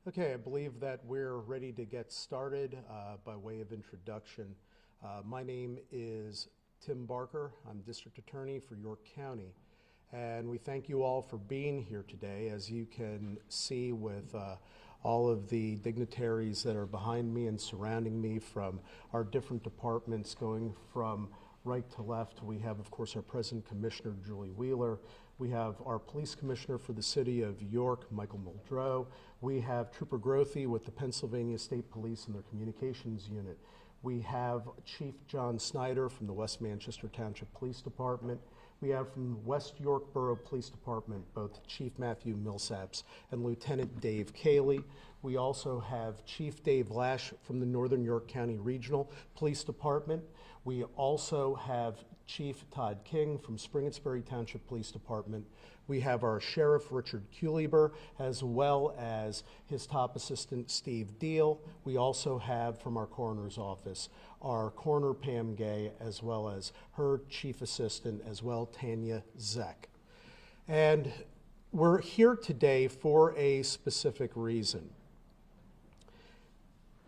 Okay, I believe that we're ready to get started by way of introduction. My name is Tim Barker. I'm District Attorney for York County. And we thank you all for being here today. As you can see with all of the dignitaries that are behind me and surrounding me from our different departments, going from right to left, we have, of course, our President Commissioner, Julie Wheeler. We have our Police Commissioner for the City of York, Michael Muldrow. We have Trooper Grothy with the Pennsylvania State Police and their Communications Unit. We have Chief John Snyder from the West Manchester Township Police Department. We have from West York Borough Police Department both Chief Matthew Millsaps and Lieutenant Dave Cayley. We also have Chief Dave Lash from the Northern York County Regional Police Department. We also have Chief Todd King from Springettsbury Township Police Department. We have our Sheriff Richard Kuliber, as well as his top assistant Steve Deal. We also have from our coroner's office our coroner Pam Gay, as well as her chief assistant as well, Tanya Zek. And we're here today for a specific reason.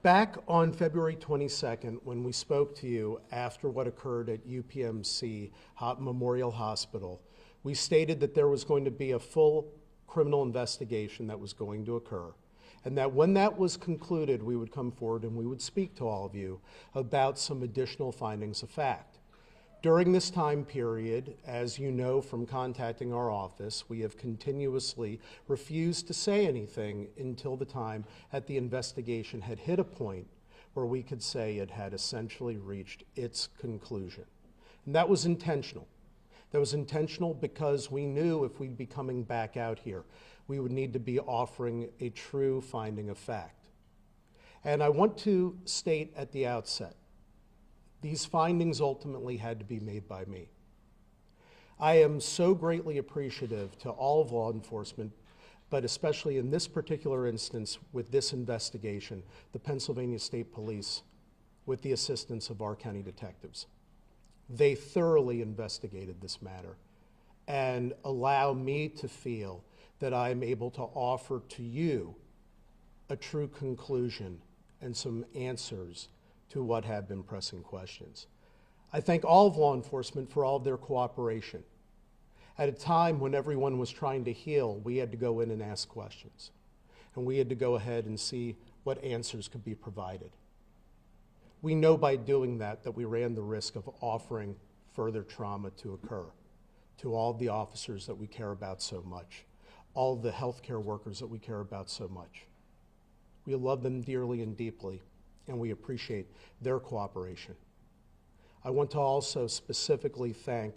Back on February 22nd, when we spoke to you after what occurred at UPMC Memorial Hospital, we stated that there was going to be a full criminal investigation that was going to occur, and that when that was concluded, we would come forward and we would speak to all of you about some additional findings of fact. During this time period, as you know from contacting our office, we have continuously refused to say anything until the time that the investigation had hit a point where we could say it had essentially reached its conclusion. And that was intentional. That was intentional because we knew if we'd be coming back out here, we would need to be offering a true finding of fact. And I want to state at the outset, these findings ultimately had to be made by me. I am so greatly appreciative to all of law enforcement, but especially in this particular instance with this investigation, the Pennsylvania State Police, with the assistance of our county detectives. They thoroughly investigated this matter and allow me to feel that I'm able to offer to you a true conclusion and some answers to what have been pressing questions. I thank all of law enforcement for all of their cooperation. At a time when everyone was trying to heal, we had to go in and ask questions. And we had to go ahead and see what answers could be provided. We know by doing that that we ran the risk of offering further trauma to occur to all of the officers that we care about so much, all of the healthcare workers that we care about so much. We love them dearly and deeply, and we appreciate their cooperation. I want to also specifically thank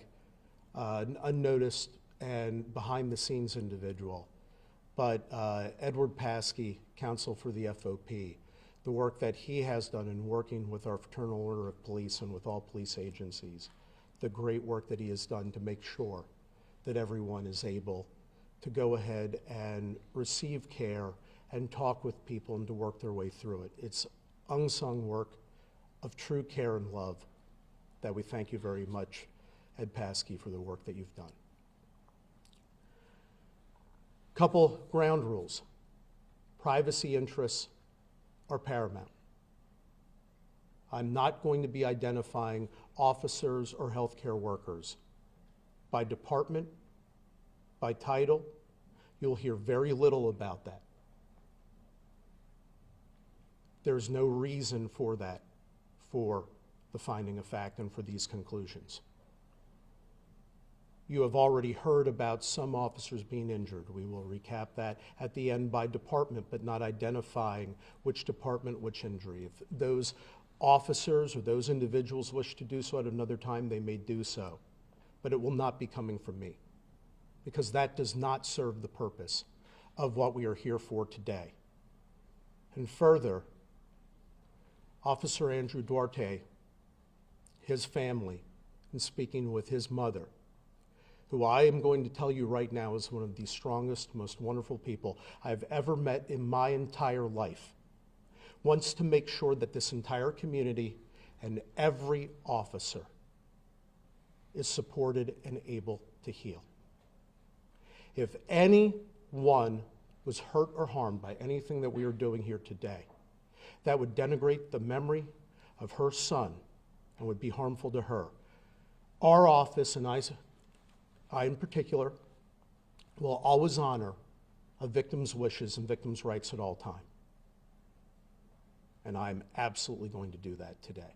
an unnoticed and behind-the-scenes individual, but Edward Paskey, counsel for the FOP, the work that he has done in working with our Fraternal Order of Police and with all police agencies, the great work that he has done to make sure that everyone is able to go ahead and receive care and talk with people and to work their way through it. It's unsung work of true care and love that we thank you very much, Ed Paskey, for the work that you've done. Couple ground rules. Privacy interests are paramount. I'm not going to be identifying officers or healthcare workers by department, by title. You'll hear very little about that. There's no reason for that, for the finding of fact and for these conclusions. You have already heard about some officers being injured. We will recap that at the end by department, but not identifying which department, which injury. If those officers or those individuals wish to do so at another time, they may do so. But it will not be coming from me, because that does not serve the purpose of what we are here for today. And further, Officer Andrew Duarte, his family, and speaking with his mother, who I am going to tell you right now is one of the strongest, most wonderful people I've ever met in my entire life, wants to make sure that this entire community and every officer is supported and able to heal. If anyone was hurt or harmed by anything that we are doing here today, that would denigrate the memory of her son and would be harmful to her, our office, and I in particular, will always honor a victim's wishes and victim's rights at all times. And I'm absolutely going to do that today.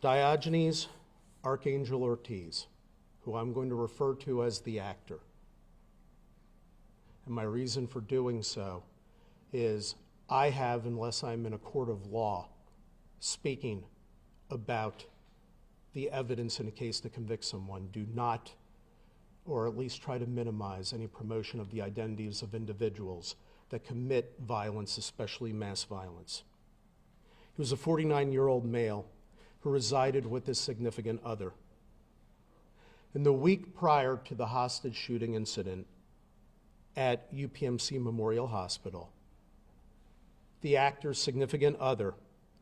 Diogenes Archangel Ortiz, who I'm going to refer to as the actor. And my reason for doing so is I have, unless I'm in a court of law, speaking about the evidence in a case to convict someone, do not, or at least try to minimize any promotion of the identities of individuals that commit violence, especially mass violence. He was a 49-year-old male who resided with his significant other. In the week prior to the hostage shooting incident at UPMC Memorial Hospital, the actor's significant other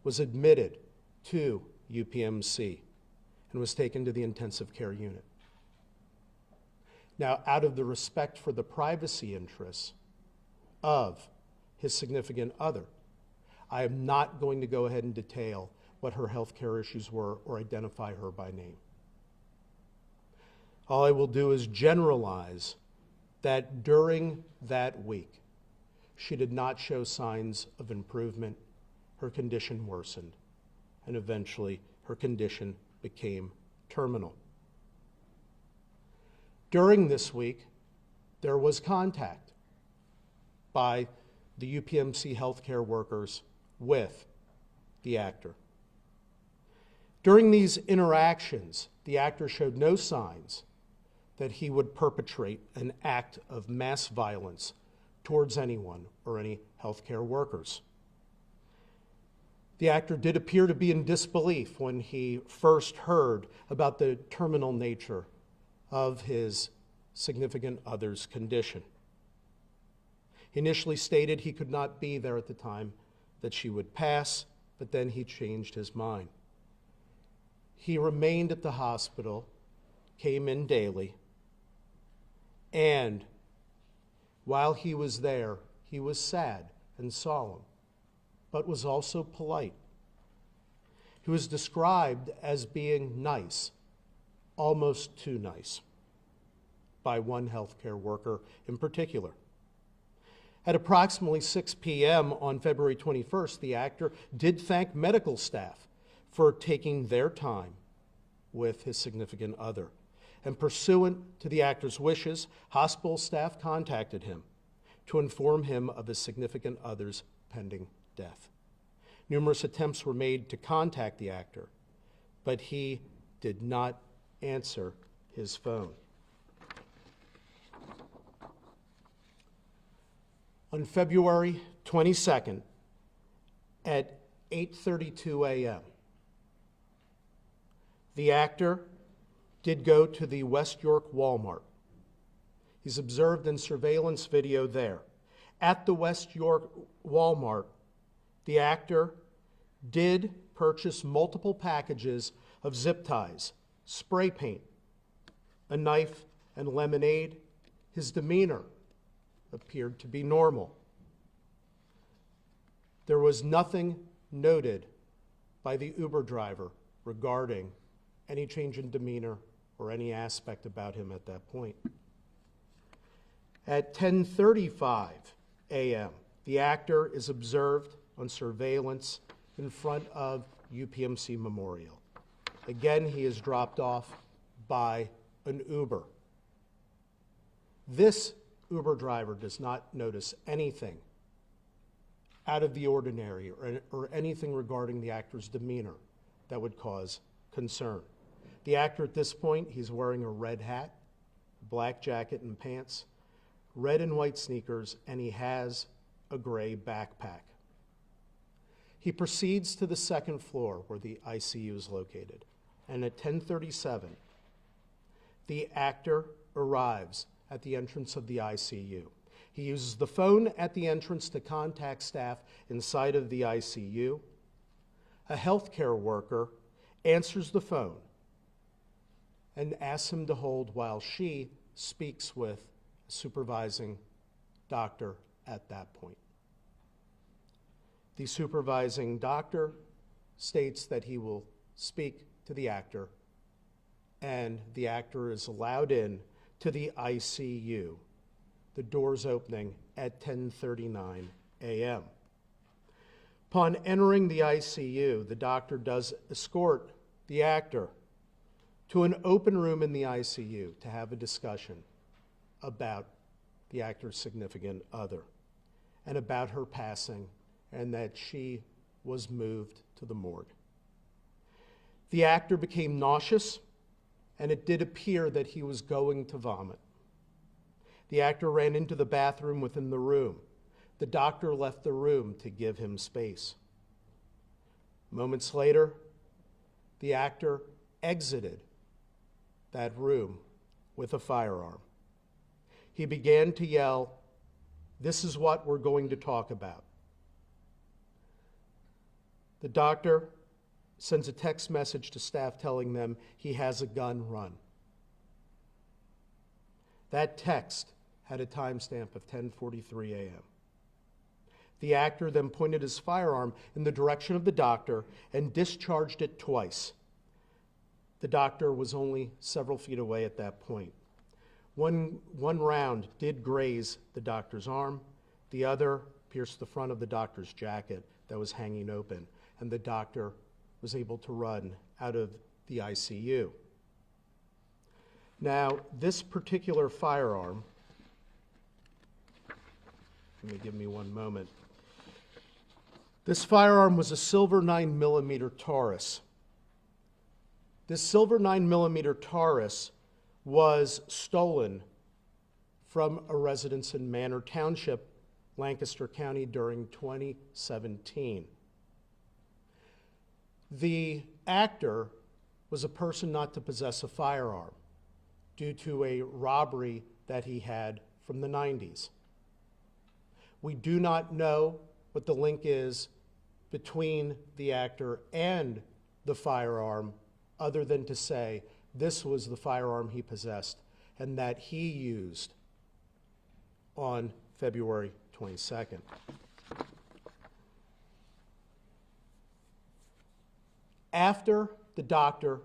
was admitted to UPMC and was taken to the intensive care unit. Now, out of the respect for the privacy interests of his significant other, I am not going to go ahead and detail what her health care issues were or identify her by name. All I will do is generalize that during that week, she did not show signs of improvement. Her condition worsened, and eventually her condition became terminal. During this week, there was contact by the UPMC healthcare workers with the actor. During these interactions, the actor showed no signs that he would perpetrate an act of mass violence towards anyone or any healthcare workers. The actor did appear to be in disbelief when he first heard about the terminal nature of his significant other's condition. He initially stated he could not be there at the time that she would pass, but then he changed his mind. He remained at the hospital, came in daily, and while he was there, he was sad and solemn, but was also polite. He was described as being nice, almost too nice, by one healthcare worker in particular. At approximately 6 p.m. on February 21st, the actor did thank medical staff for taking their time with his significant other. And pursuant to the actor's wishes, hospital staff contacted him to inform him of his significant other's pending death. Numerous attempts were made to contact the actor, but he did not answer his phone. On February 22nd at 8:32 a.m., the actor did go to the West York Walmart. He's observed in surveillance video there. At the West York Walmart, the actor did purchase multiple packages of zip ties, spray paint, a knife, and lemonade. His demeanor appeared to be normal. There was nothing noted by the Uber driver regarding any change in demeanor or any aspect about him at that point. At 10:35 a.m., the actor is observed on surveillance in front of UPMC Memorial. Again, he is dropped off by an Uber. This Uber driver does not notice anything out of the ordinary or anything regarding the actor's demeanor that would cause concern. The actor at this point, he's wearing a red hat, black jacket and pants, red and white sneakers, and he has a gray backpack. He proceeds to the second floor where the ICU is located, and at 10:37, the actor arrives at the entrance of the ICU. He uses the phone at the entrance to contact staff inside of the ICU. A healthcare worker answers the phone and asks him to hold while she speaks with a supervising doctor at that point. The supervising doctor states that he will speak to the actor, and the actor is allowed in to the ICU, the doors opening at 10:39 a.m. Upon entering the ICU, the doctor does escort the actor to an open room in the ICU to have a discussion about the actor's significant other and about her passing, and that she was moved to the morgue. The actor became nauseous, and it did appear that he was going to vomit. The actor ran into the bathroom within the room. The doctor left the room to give him space. Moments later, the actor exited that room with a firearm. He began to yell, "This is what we're going to talk about." The doctor sends a text message to staff telling them he has a gun, run. That text had a timestamp of 10:43 a.m. The actor then pointed his firearm in the direction of the doctor and discharged it twice. The doctor was only several feet away at that point. One round did graze the doctor's arm. The other pierced the front of the doctor's jacket that was hanging open, and the doctor was able to run out of the ICU. Now, this particular firearm, give me one moment. This firearm was a silver 9mm Taurus. This silver 9mm Taurus was stolen from a residence in Manor Township, Lancaster County, during 2017. The actor was a person not to possess a firearm due to a robbery that he had from the 90s. We do not know what the link is between the actor and the firearm, other than to say this was the firearm he possessed and that he used on February 22nd. After the doctor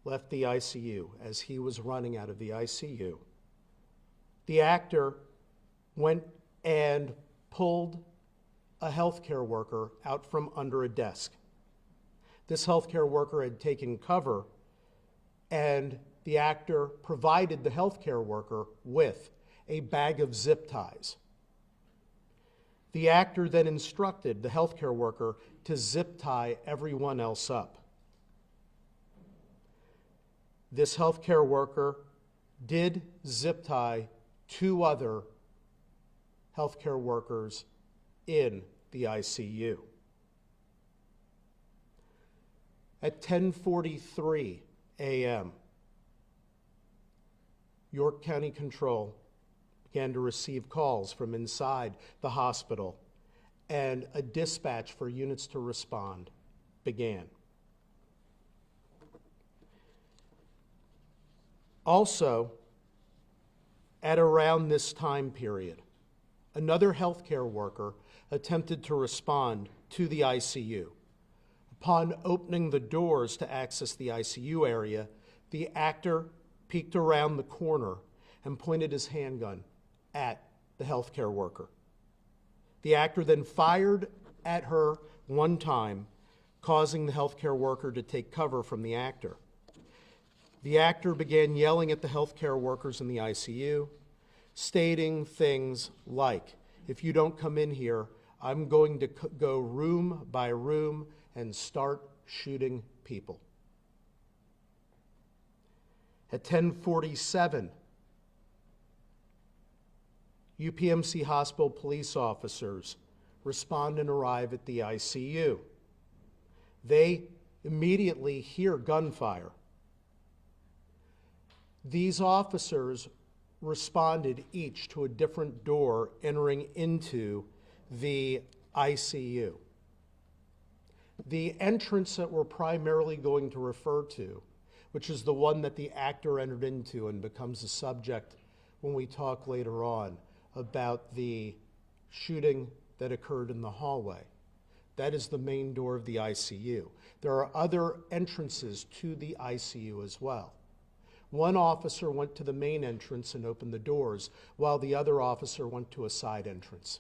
left the ICU, as he was running out of the ICU, the actor went and pulled a healthcare worker out from under a desk. This healthcare worker had taken cover, and the actor provided the healthcare worker with a bag of zip ties. The actor then instructed the healthcare worker to zip tie everyone else up. This healthcare worker did zip tie two other healthcare workers in the ICU. At 10:43 a.m., York County Control began to receive calls from inside the hospital, and a dispatch for units to respond began. Also, at around this time period, another healthcare worker attempted to respond to the ICU. Upon opening the doors to access the ICU area, the actor peeked around the corner and pointed his handgun at the healthcare worker. The actor then fired at her one time, causing the healthcare worker to take cover from the actor. The actor began yelling at the healthcare workers in the ICU, stating things like, "If you don't come in here, I'm going to go room by room and start shooting people." At 10:47, UPMC hospital police officers respond and arrive at the ICU. They immediately hear gunfire. These officers responded each to a different door entering into the ICU. The entrance that we're primarily going to refer to which is the one that the actor entered into and becomes a subject when we talk later on about the shooting that occurred in the hallway. That is the main door of the ICU. There are other entrances to the ICU as well. One officer went to the main entrance and opened the doors, while the other officer went to a side entrance.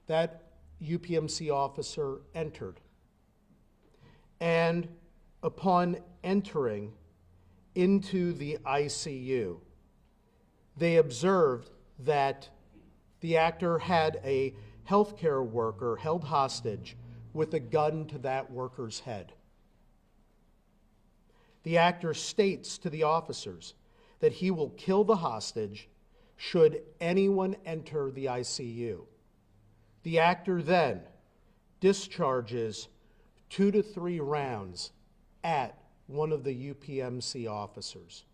That UPMC officer entered, and upon entering into the ICU, they observed that the actor had a healthcare worker held hostage with a gun to that worker's head. The actor states to the officers that he will kill the hostage should anyone enter the ICU. The actor then discharges 2 to 3 rounds at one of the UPMC officers.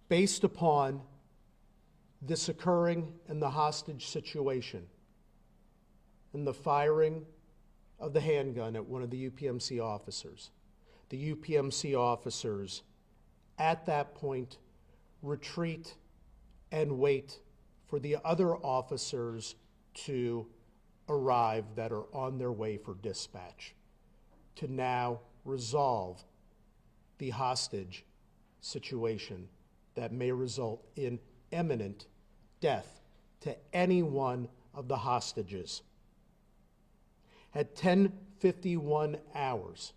Based upon this occurring in the hostage situation and the firing of the handgun at one of the UPMC officers, the UPMC officers at that point retreat and wait for the other officers to arrive that are on their way for dispatch to now resolve the hostage situation that may result in imminent death to any one of the hostages. At 10:51 hours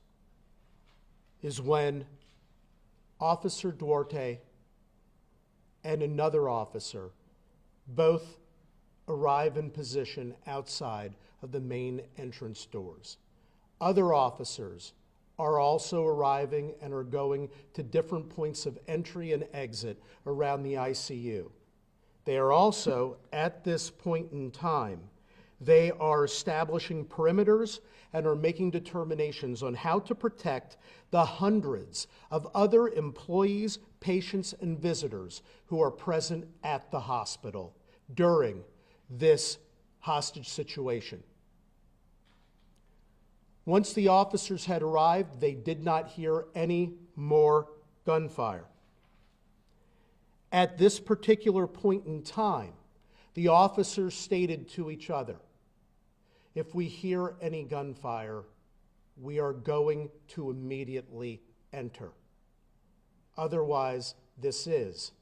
is when Officer Duarte and another officer both arrive in position outside of the main entrance doors. Other officers are also arriving and are going to different points of entry and exit around the ICU. They are also, at this point in time, they are establishing perimeters and are making determinations on how to protect the hundreds of other employees, patients, and visitors who are present at the hospital during this hostage situation. Once the officers had arrived, they did not hear any more gunfire. At this particular point in time, the officers stated to each other, if we hear any gunfire, we are going to immediately enter. Otherwise, this is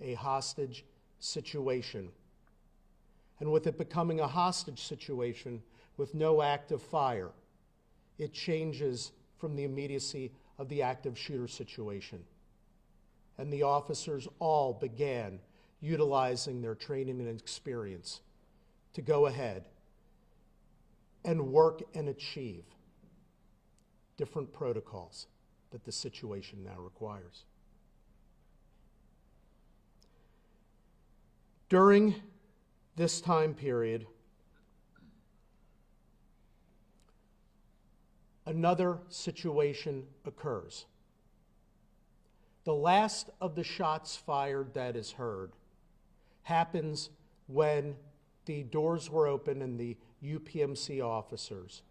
a hostage situation. And with it becoming a hostage situation with no active fire, it changes from the immediacy of the active shooter situation. And the officers all began utilizing their training and experience to go ahead and work and achieve different protocols that the situation now requires. During this time period, another situation occurs. The last of the shots fired that is heard happens when the doors were open and the UPMC officers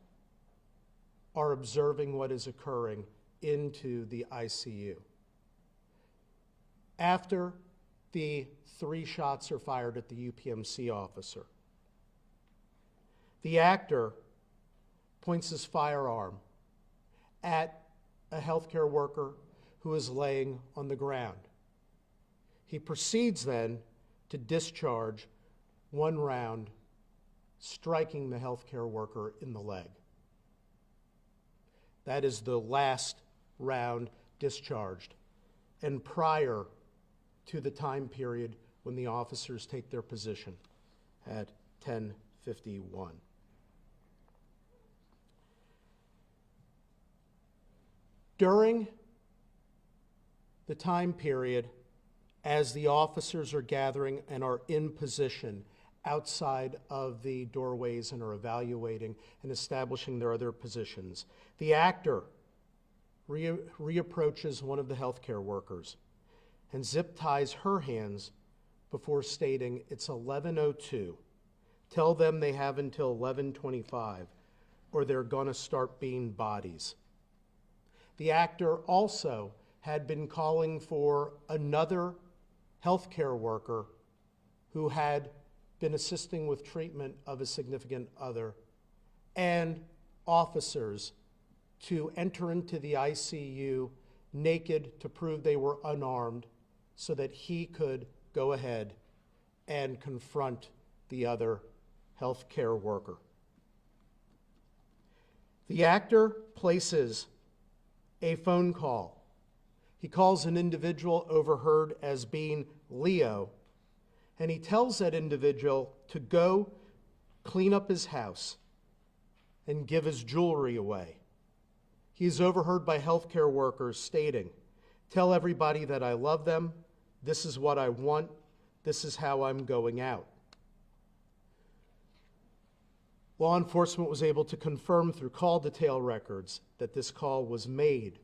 are observing what is occurring into the ICU. After the 3 shots are fired at the UPMC officer, the actor points his firearm at a healthcare worker who is laying on the ground. He proceeds then to discharge 1 round, striking the healthcare worker in the leg. That is the last round discharged, and prior to the time period when the officers take their position at 10:51. During the time period as the officers are gathering and are in position outside of the doorways and are evaluating and establishing their other positions, the actor reapproaches one of the healthcare workers and zip ties her hands before stating, "It's 11:02. Tell them they have until 11:25, or they're going to start being bodies. The actor also had been calling for another healthcare worker who had been assisting with treatment of a significant other, and officers to enter into the ICU naked to prove they were unarmed so that he could go ahead and confront the other healthcare worker. The actor places a phone call. He calls an individual overheard as being Leo, and he tells that individual to go clean up his house and give his jewelry away. He is overheard by healthcare workers stating, "Tell everybody that I love them. This is what I want. This is how I'm going out." Law enforcement was able to confirm through call detail records that this call was made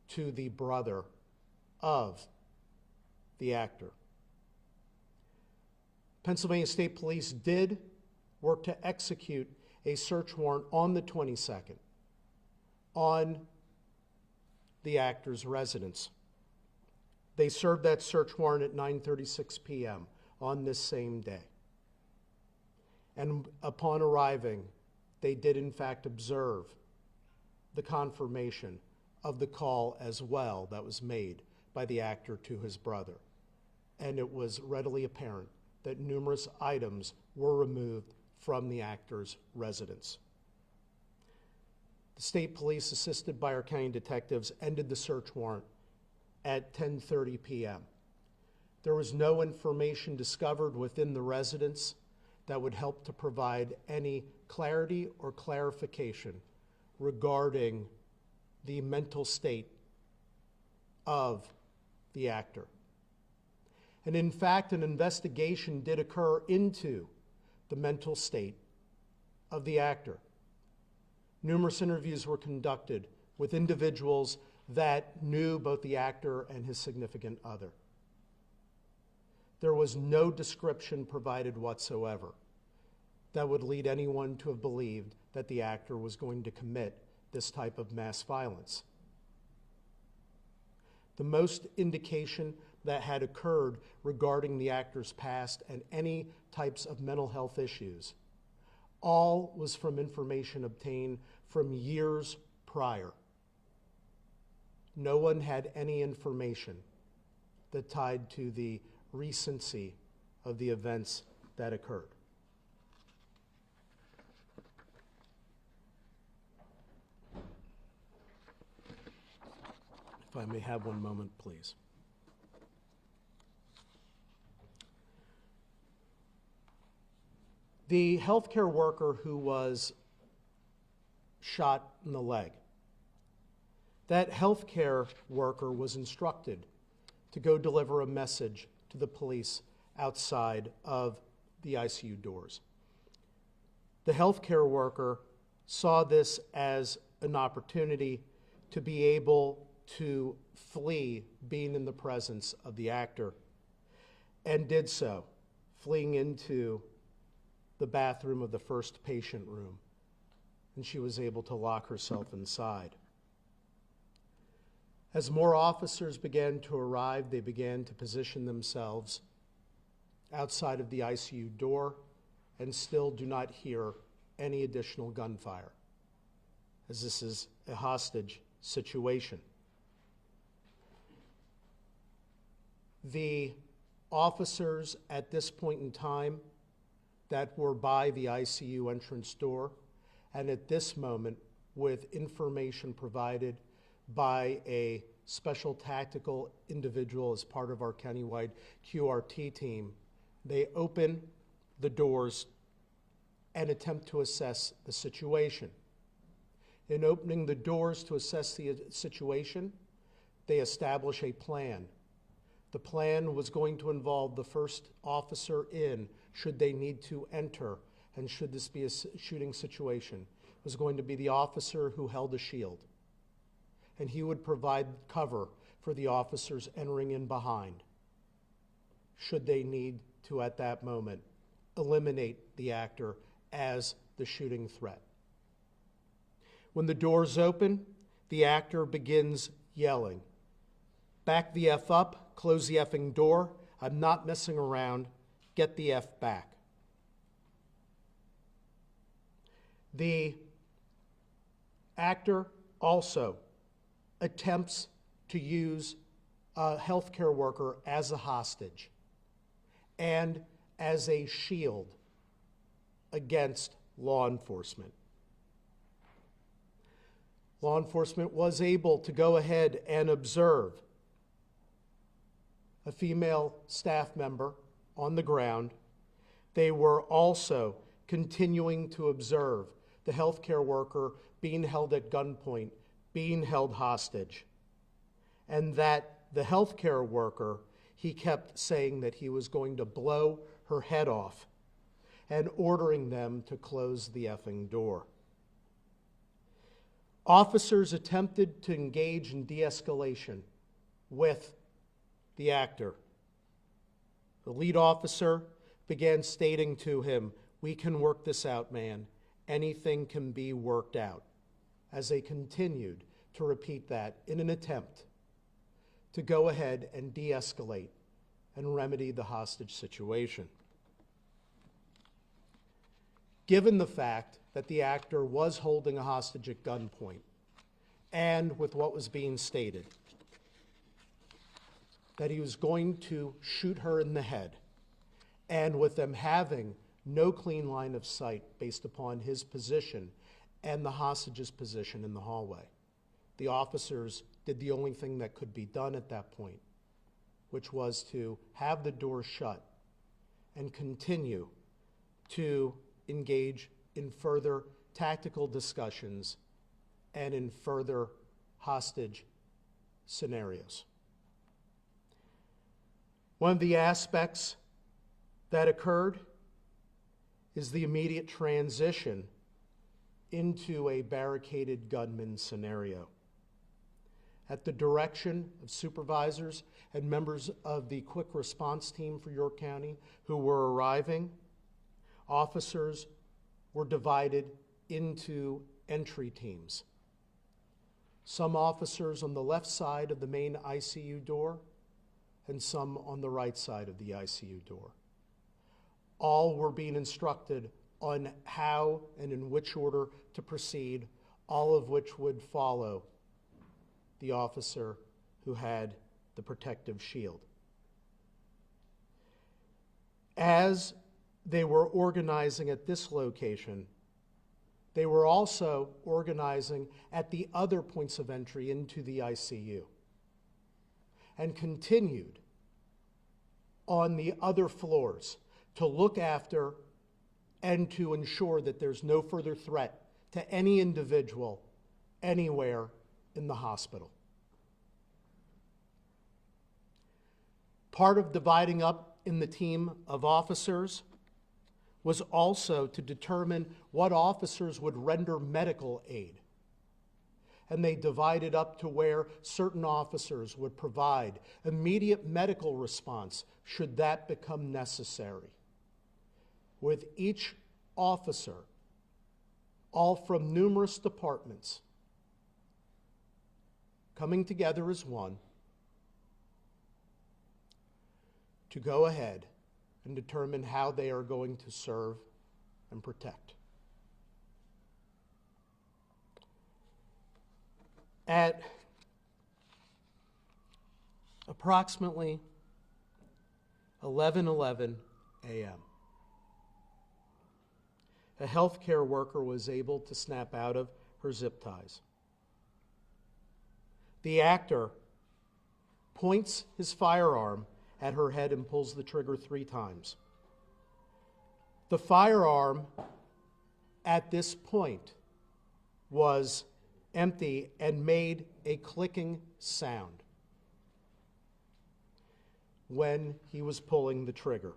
to the brother of the actor. Pennsylvania State Police did work to execute a search warrant on the 22nd on the actor's residence. They served that search warrant at 9:36 p.m. on this same day. And upon arriving, they did in fact observe the confirmation of the call as well that was made by the actor to his brother. And it was readily apparent that numerous items were removed from the actor's residence. The state police, assisted by our county detectives, ended the search warrant at 10:30 p.m. There was no information discovered within the residence that would help to provide any clarity or clarification regarding the mental state of the actor. And in fact, an investigation did occur into the mental state of the actor. Numerous interviews were conducted with individuals that knew both the actor and his significant other. There was no description provided whatsoever that would lead anyone to have believed that the actor was going to commit this type of mass violence. The most indication that had occurred regarding the actor's past and any types of mental health issues, all was from information obtained from years prior. No one had any information that tied to the recency of the events that occurred. If I may have one moment, please. The healthcare worker who was shot in the leg, that healthcare worker was instructed to go deliver a message to the police outside of the ICU doors. The healthcare worker saw this as an opportunity to be able to flee being in the presence of the actor, and did so, fleeing into the bathroom of the first patient room, and she was able to lock herself inside. As more officers began to arrive, they began to position themselves outside of the ICU door and still do not hear any additional gunfire, as this is a hostage situation. The officers at this point in time that were by the ICU entrance door, and at this moment, with information provided by a special tactical individual as part of our countywide QRT team, they open the doors and attempt to assess the situation. In opening the doors to assess the situation, they establish a plan. The plan was going to involve the first officer in, should they need to enter, and should this be a shooting situation, was going to be the officer who held a shield. And he would provide cover for the officers entering in behind, should they need to, at that moment, eliminate the actor as the shooting threat. When the doors open, the actor begins yelling, "Back the F up, close the effing door, I'm not messing around, get the F back." The actor also attempts to use a healthcare worker as a hostage and as a shield against law enforcement. Law enforcement was able to go ahead and observe a female staff member on the ground. They were also continuing to observe the healthcare worker being held at gunpoint, being held hostage, and that the healthcare worker, he kept saying that he was going to blow her head off and ordering them to close the effing door. Officers attempted to engage in de-escalation with the actor. The lead officer began stating to him, "We can work this out, man. Anything can be worked out," as they continued to repeat that in an attempt to go ahead and de-escalate and remedy the hostage situation. Given the fact that the actor was holding a hostage at gunpoint, and with what was being stated, that he was going to shoot her in the head, and with them having no clean line of sight based upon his position and the hostage's position in the hallway, the officers did the only thing that could be done at that point, which was to have the door shut and continue to engage in further tactical discussions and in further hostage scenarios. One of the aspects that occurred is the immediate transition into a barricaded gunman scenario. At the direction of supervisors and members of the quick response team for York County who were arriving, officers were divided into entry teams. Some officers on the left side of the main ICU door and some on the right side of the ICU door. All were being instructed on how and in which order to proceed, all of which would follow the officer who had the protective shield. As they were organizing at this location, they were also organizing at the other points of entry into the ICU and continued on the other floors to look after and to ensure that there's no further threat to any individual anywhere in the hospital. Part of dividing up in the team of officers was also to determine what officers would render medical aid. And they divided up to where certain officers would provide immediate medical response should that become necessary. With each officer, all from numerous departments, coming together as one to go ahead and determine how they are going to serve and protect. At approximately 11:11 a.m., a healthcare worker was able to snap out of her zip ties. The actor points his firearm at her head and pulls the trigger 3 times. The firearm at this point was empty and made a clicking sound when he was pulling the trigger.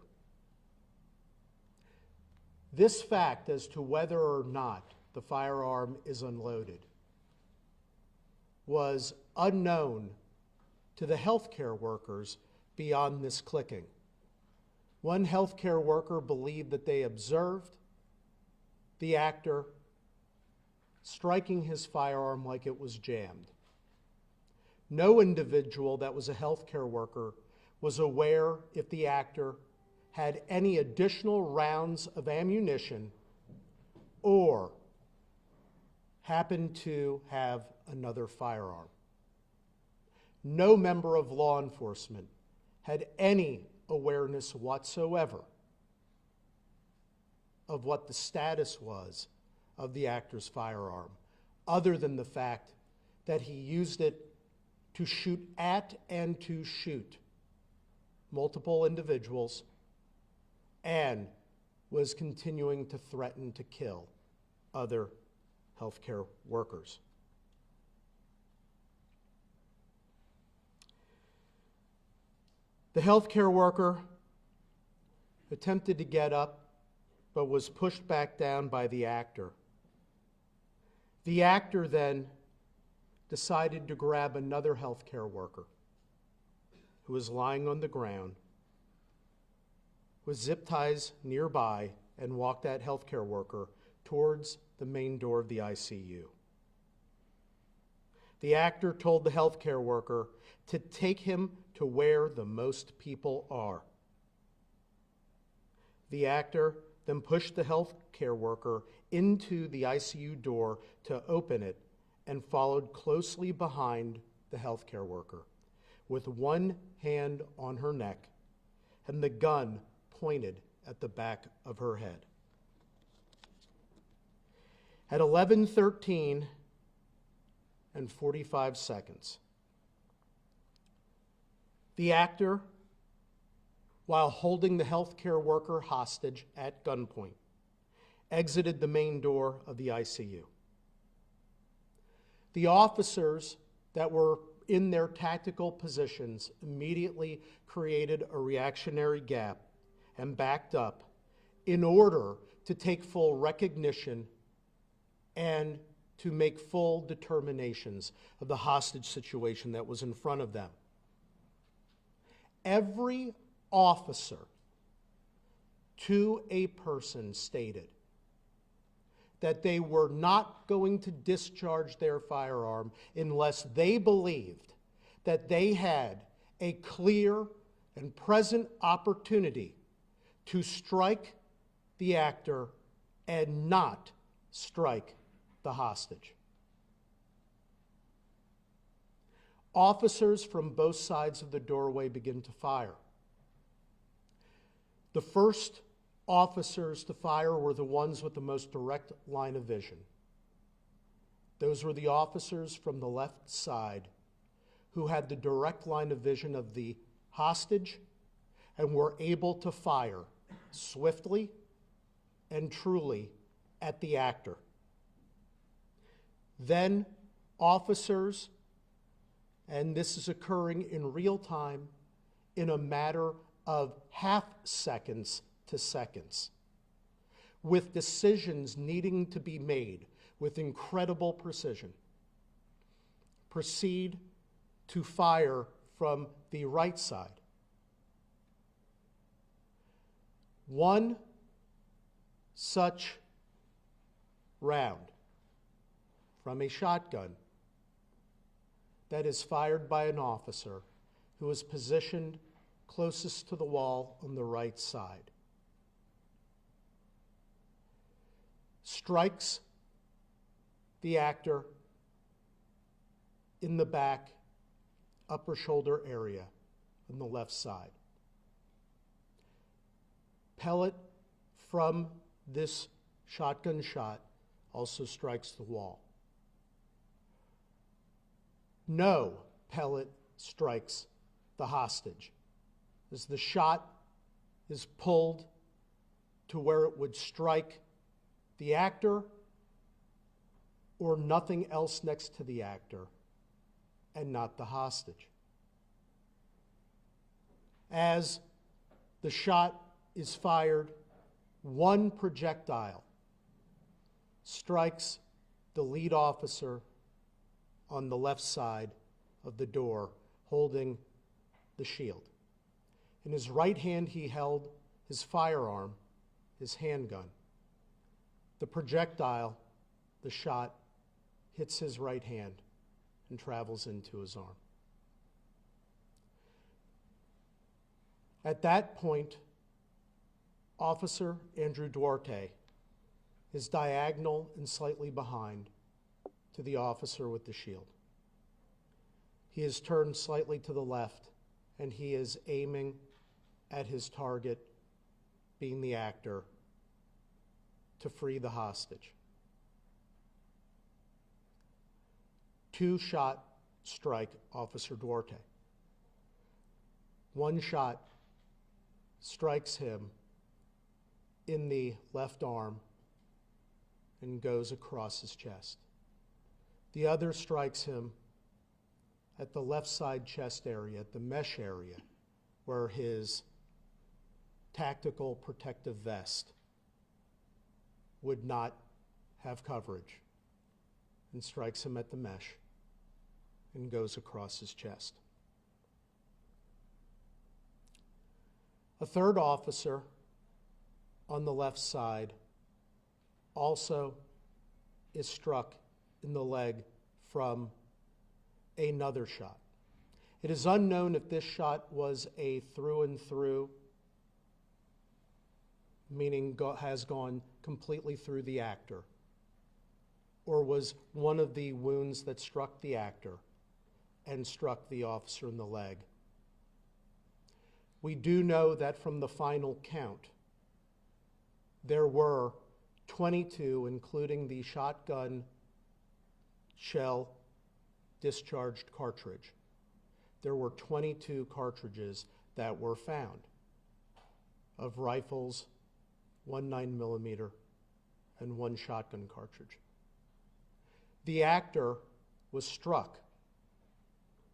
This fact as to whether or not the firearm is unloaded was unknown to the healthcare workers beyond this clicking. One healthcare worker believed that they observed the actor striking his firearm like it was jammed. No individual that was a healthcare worker was aware if the actor had any additional rounds of ammunition or happened to have another firearm. No member of law enforcement had any awareness whatsoever of what the status was of the actor's firearm, other than the fact that he used it to shoot at and to shoot multiple individuals and was continuing to threaten to kill other healthcare workers. The healthcare worker attempted to get up, but was pushed back down by the actor. The actor then decided to grab another healthcare worker who was lying on the ground, with zip ties nearby, and walked that healthcare worker towards the main door of the ICU. The actor told the healthcare worker to take him to where the most people are. The actor then pushed the healthcare worker into the ICU door to open it and followed closely behind the healthcare worker with one hand on her neck and the gun pointed at the back of her head. At 11:13 and 45 seconds, the actor, while holding the healthcare worker hostage at gunpoint, exited the main door of the ICU. The officers that were in their tactical positions immediately created a reactionary gap and backed up in order to take full recognition and to make full determinations of the hostage situation that was in front of them. Every officer to a person stated that they were not going to discharge their firearm unless they believed that they had a clear and present opportunity to strike the actor and not strike the hostage. Officers from both sides of the doorway begin to fire. The first officers to fire were the ones with the most direct line of vision. Those were the officers from the left side who had the direct line of vision of the hostage and were able to fire swiftly and truly at the actor. Then officers, and this is occurring in real time in a matter of half seconds to seconds, with decisions needing to be made with incredible precision, proceed to fire from the right side. One such round from a shotgun that is fired by an officer who is positioned closest to the wall on the right side strikes the actor in the back, upper shoulder area on the left side. Pellet from this shotgun shot also strikes the wall. No pellet strikes the hostage, as the shot is pulled to where it would strike the actor or nothing else next to the actor, and not the hostage. As the shot is fired, one projectile strikes the lead officer on the left side of the door, holding the shield. In his right hand, he held his firearm, his handgun. The projectile, the shot, hits his right hand and travels into his arm. At that point, Officer Andrew Duarte is diagonal and slightly behind to the officer with the shield. He is turned slightly to the left, and he is aiming at his target, being the actor, to free the hostage. 2-shot strike Officer Duarte. 1 shot strikes him in the left arm and goes across his chest. The other strikes him at the left side chest area, at the mesh area, where his tactical protective vest would not have coverage, and strikes him at the mesh and goes across his chest. A third officer on the left side also is struck in the leg from another shot. It is unknown if this shot was a through and through, meaning has gone completely through the actor, or was one of the wounds that struck the actor and struck the officer in the leg. We do know that from the final count, there were 22, including the shotgun shell discharged cartridge. There were 22 cartridges that were found of rifles, 1 9mm, and 1 shotgun cartridge. The actor was struck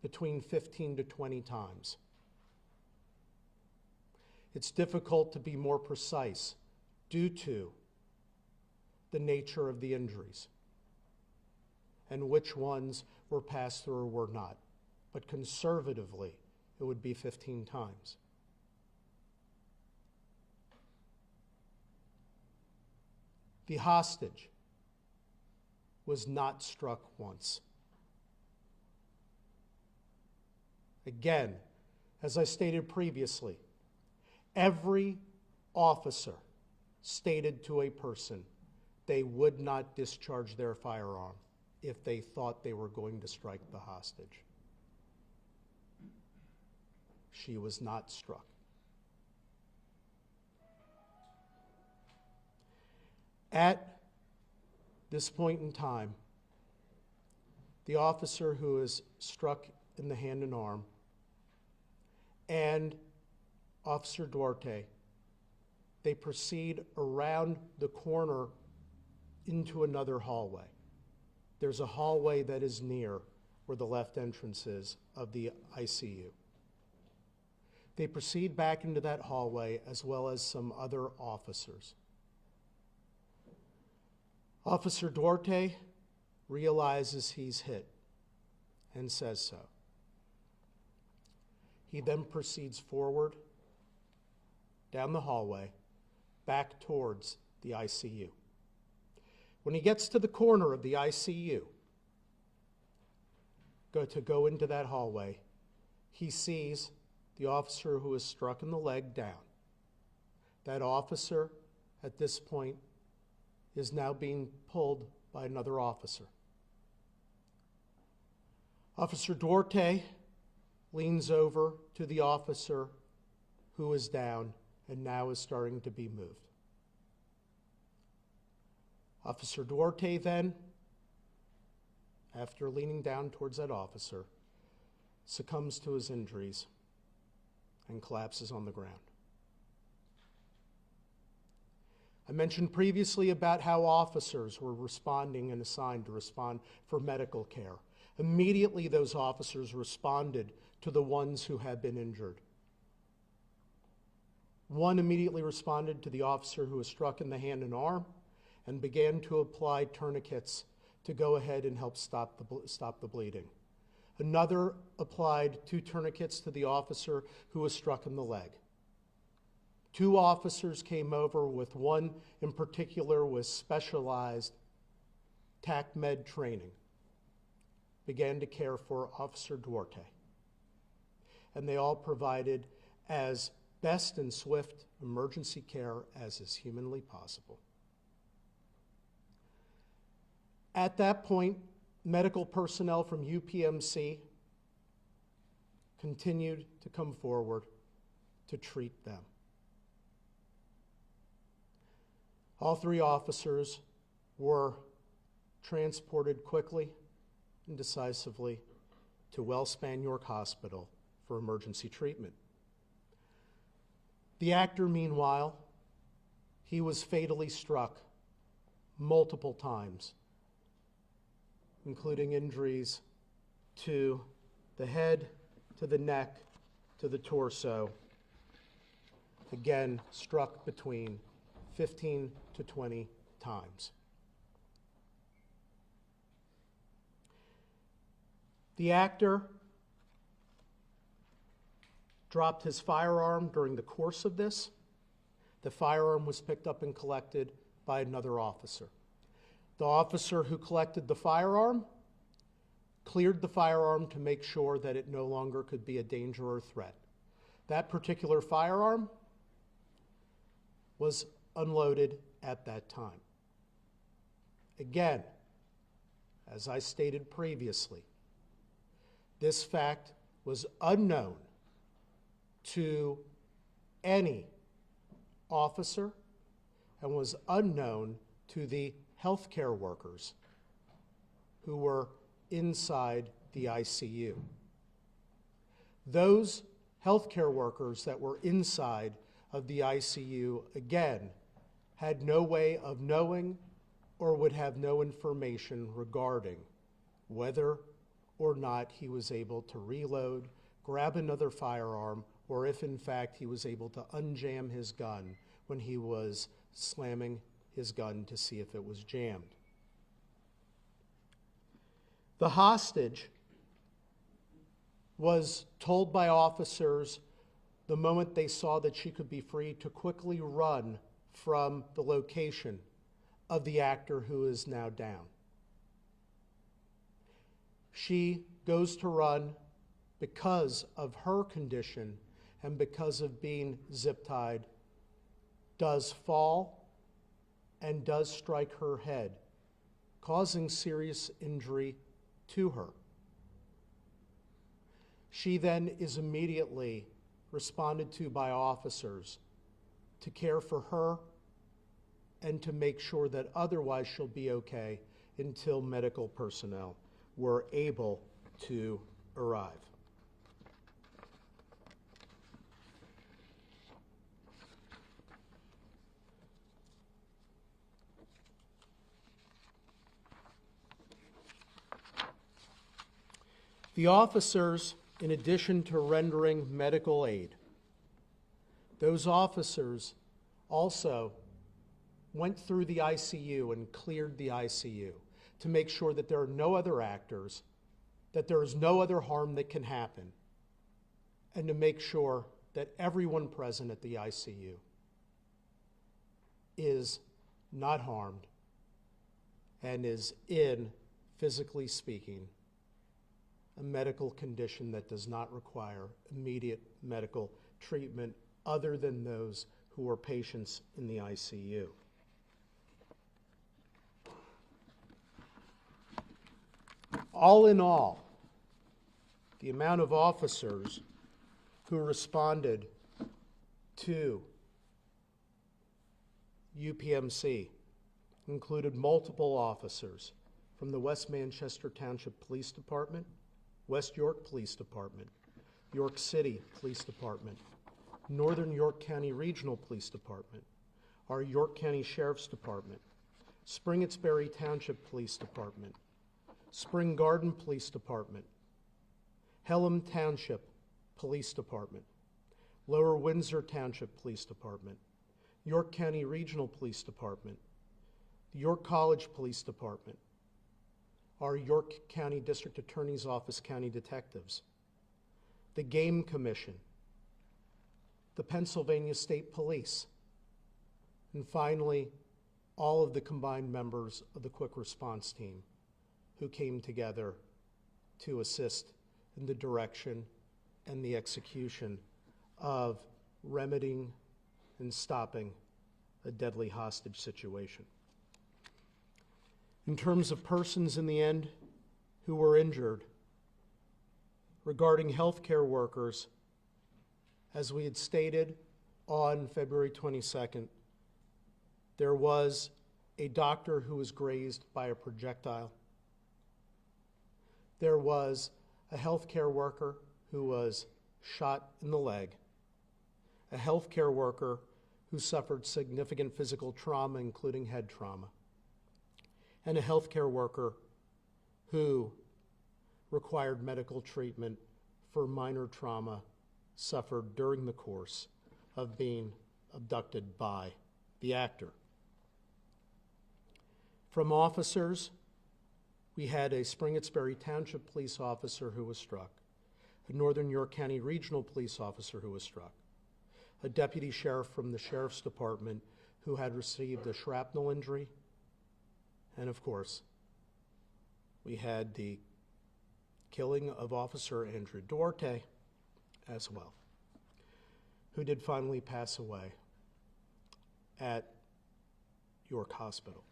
between 15 to 20 times. It's difficult to be more precise due to the nature of the injuries and which ones were passed through or were not. But conservatively, it would be 15 times. The hostage was not struck once. Again, as I stated previously, every officer stated to a person they would not discharge their firearm if they thought they were going to strike the hostage. She was not struck. At this point in time, the officer who is struck in the hand and arm and Officer Duarte, they proceed around the corner into another hallway. There's a hallway that is near where the left entrance is of the ICU. They proceed back into that hallway as well as some other officers. Officer Duarte realizes he's hit and says so. He then proceeds forward down the hallway back towards the ICU. When he gets to the corner of the ICU, to go into that hallway, he sees the officer who is struck in the leg down. That officer, at this point, is now being pulled by another officer. Officer Duarte leans over to the officer who is down and now is starting to be moved. Officer Duarte then, after leaning down towards that officer, succumbs to his injuries and collapses on the ground. I mentioned previously about how officers were responding and assigned to respond for medical care. Immediately, those officers responded to the ones who had been injured. One immediately responded to the officer who was struck in the hand and arm and began to apply tourniquets to go ahead and help stop the bleeding. Another applied 2 tourniquets to the officer who was struck in the leg. 2 officers came over, with one in particular with specialized TAC med training, began to care for Officer Duarte. And they all provided as best and swift emergency care as is humanly possible. At that point, medical personnel from UPMC continued to come forward to treat them. All three officers were transported quickly and decisively to Wellspan York Hospital for emergency treatment. The actor, meanwhile, he was fatally struck multiple times, including injuries to the head, to the neck, to the torso, again struck between 15 to 20 times. The actor dropped his firearm during the course of this. The firearm was picked up and collected by another officer. The officer who collected the firearm cleared the firearm to make sure that it no longer could be a danger or threat. That particular firearm was unloaded at that time. Again, as I stated previously, this fact was unknown to any officer and was unknown to the healthcare workers who were inside the ICU. Those healthcare workers that were inside of the ICU, again, had no way of knowing or would have no information regarding whether or not he was able to reload, grab another firearm, or if in fact he was able to unjam his gun when he was slamming his gun to see if it was jammed. The hostage was told by officers the moment they saw that she could be free to quickly run from the location of the actor who is now down. She goes to run because of her condition and because of being zip-tied, does fall and does strike her head, causing serious injury to her. She then is immediately responded to by officers to care for her and to make sure that otherwise she'll be okay until medical personnel were able to arrive. The officers, in addition to rendering medical aid, those officers also went through the ICU and cleared the ICU to make sure that there are no other actors, that there is no other harm that can happen, and to make sure that everyone present at the ICU is not harmed and is in, physically speaking, a medical condition that does not require immediate medical treatment other than those who are patients in the ICU. All in all, the amount of officers who responded to UPMC included multiple officers from the West Manchester Township Police Department, West York Police Department, York City Police Department, Northern York County Regional Police Department, our York County Sheriff's Department, Springettsbury Township Police Department, Spring Garden Police Department, Pelham Township Police Department, Lower Windsor Township Police Department, York County Regional Police Department, the York College Police Department, our York County District Attorney's Office County Detectives, the Game Commission, the Pennsylvania State Police, and finally, all of the combined members of the Quick Response Team who came together to assist in the direction and the execution of remedying and stopping a deadly hostage situation. In terms of persons in the end who were injured, regarding healthcare workers, as we had stated on February 22nd, there was a doctor who was grazed by a projectile. There was a healthcare worker who was shot in the leg, a healthcare worker who suffered significant physical trauma, including head trauma, and a healthcare worker who required medical treatment for minor trauma suffered during the course of being abducted by the actor. From officers, we had a Spring-Itsbury Township police officer who was struck, a Northern York County Regional Police officer who was struck, a deputy sheriff from the Sheriff's Department who had received a shrapnel injury, and of course, we had the killing of Officer Andrew Duarte as well, who did finally pass away at York Hospital.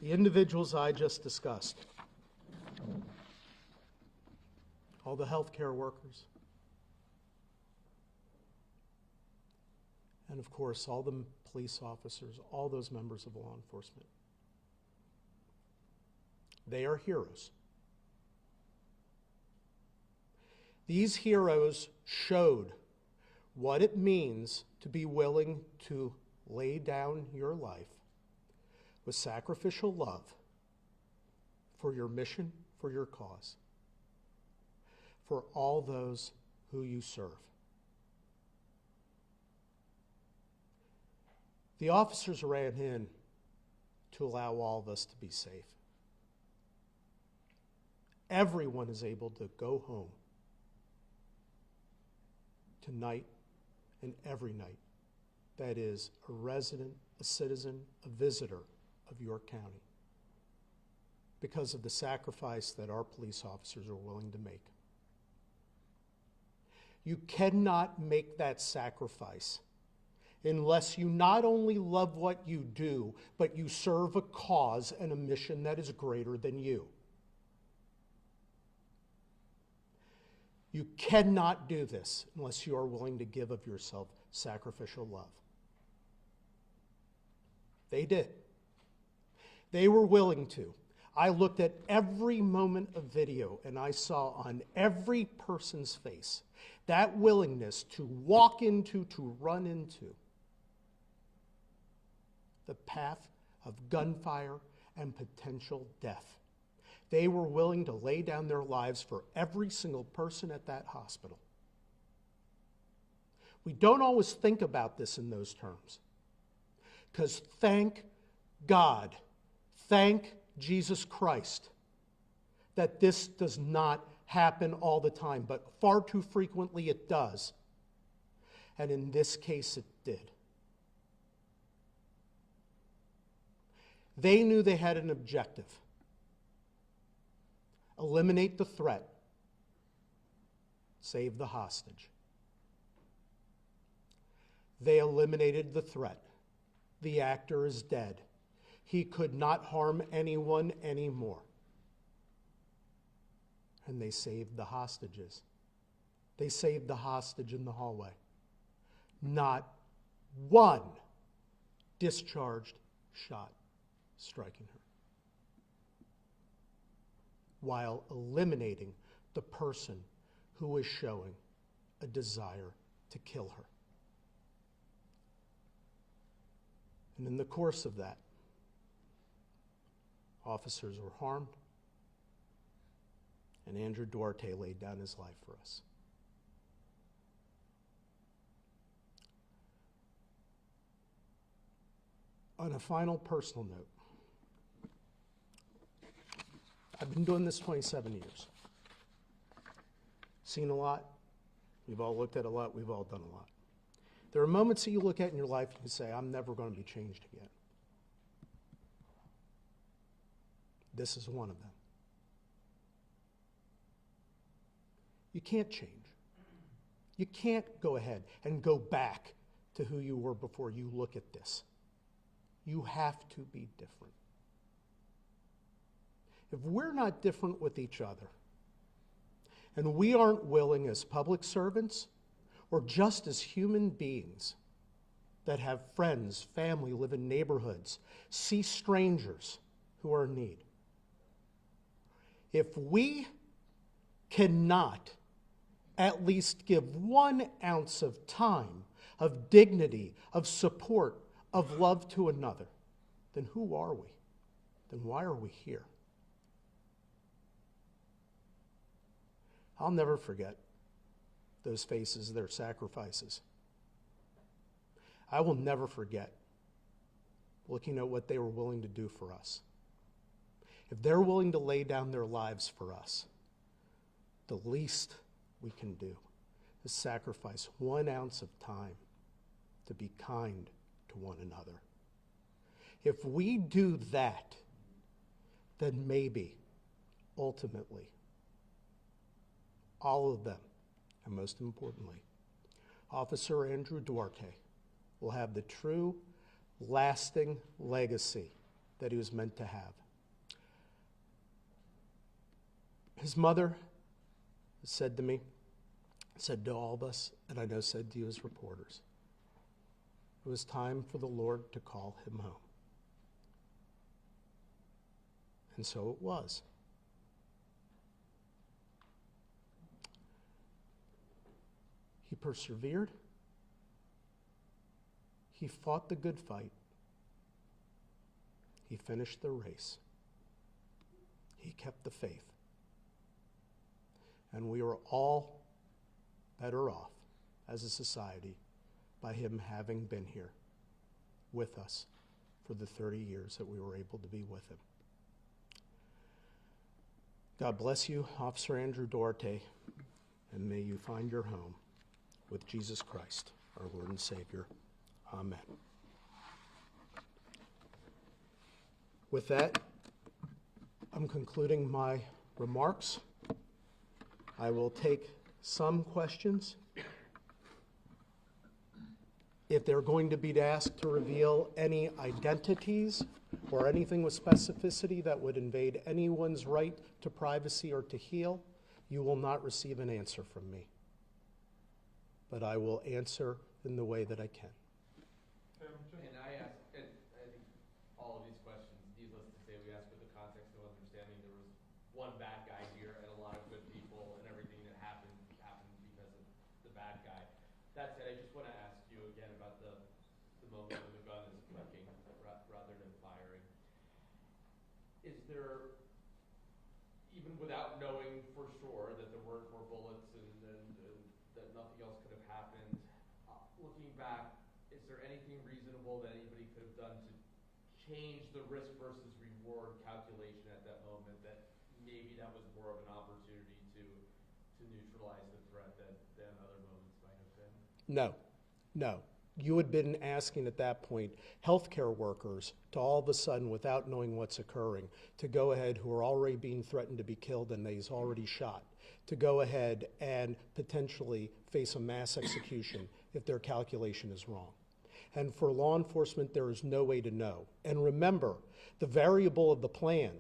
The individuals I just discussed, all the healthcare workers, and of course all the police officers, all those members of law enforcement, they are heroes. These heroes showed what it means to be willing to lay down your life with sacrificial love for your mission, for your cause, for all those who you serve. The officers ran in to allow all of us to be safe. Everyone is able to go home tonight and every night. That is a resident, a citizen, a visitor of York County, because of the sacrifice that our police officers are willing to make. You cannot make that sacrifice unless you not only love what you do, but you serve a cause and a mission that is greater than you. You cannot do this unless you are willing to give of yourself sacrificial love. They did. They were willing to. I looked at every moment of video and I saw on every person's face that willingness to walk into, to run into the path of gunfire and potential death. They were willing to lay down their lives for every single person at that hospital. We don't always think about this in those terms, because thank God, thank Jesus Christ, that this does not happen all the time, but far too frequently it does. And in this case, it did. They knew they had an objective: eliminate the threat, save the hostage. They eliminated the threat. The actor is dead. He could not harm anyone anymore. And they saved the hostages. They saved the hostage in the hallway. Not one discharged shot striking her, while eliminating the person who was showing a desire to kill her. And in the course of that, officers were harmed, and Andrew Duarte laid down his life for us. On a final personal note, I've been doing this 27 years. Seen a lot. We've all looked at a lot. We've all done a lot. There are moments that you look at in your life and you say, I'm never going to be changed again. This is one of them. You can't change. You can't go ahead and go back to who you were before you look at this. You have to be different. If we're not different with each other, and we aren't willing as public servants or just as human beings that have friends, family, live in neighborhoods, see strangers who are in need, if we cannot at least give 1 ounce of time, of dignity, of support, of love to another, then who are we? Then why are we here? I'll never forget those faces, their sacrifices. I will never forget looking at what they were willing to do for us. If they're willing to lay down their lives for us, the least we can do is sacrifice 1 ounce of time to be kind to one another. If we do that, then maybe, ultimately, all of them, and most importantly, Officer Andrew Duarte will have the true, lasting legacy that he was meant to have. His mother said to me, said to all of us, and I know said to you as reporters, it was time for the Lord to call him home. And so it was. He persevered. He fought the good fight. He finished the race. He kept the faith. And we are all better off as a society by him having been here with us for the 30 years that we were able to be with him. God bless you, Officer Andrew Duarte, and may you find your home with Jesus Christ, our Lord and Savior. Amen. With that, I'm concluding my remarks. I will take some questions. If they're going to be asked to reveal any identities or anything with specificity that would invade anyone's right to privacy or to heal, you will not receive an answer from me. But I will answer in the way that I can. And I ask, and I think all of these questions, needless to say, we ask with the context of understanding there was one bad guy here and a lot of good people, and everything that happened because of the bad guy. That said, I just want to ask you again about the moment when the gun is clicking rather than firing. Is there, even without knowing for sure that there weren't more bullets and that nothing else could have happened, looking back, is there anything reasonable that anybody could have done to change the risk versus reward calculation at that moment, that maybe that was more of an opportunity to neutralize the threat than other moments might have been? No. You had been asking at that point healthcare workers to all of a sudden, without knowing what's occurring, to go ahead, who are already being threatened to be killed and he's already shot, to go ahead and potentially face a mass execution if their calculation is wrong. And for law enforcement, there is no way to know. And remember, the variable of the plan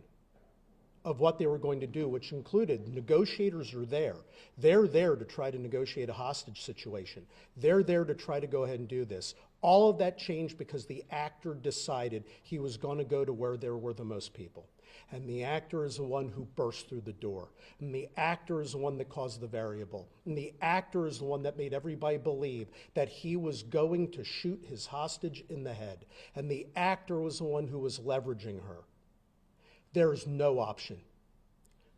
of what they were going to do, which included negotiators are there. They're there to try to negotiate a hostage situation. They're there to try to go ahead and do this. All of that changed because the actor decided he was going to go to where there were the most people. And the actor is the one who burst through the door. And the actor is the one that caused the variable. And the actor is the one that made everybody believe that he was going to shoot his hostage in the head. And the actor was the one who was leveraging her. There is no option.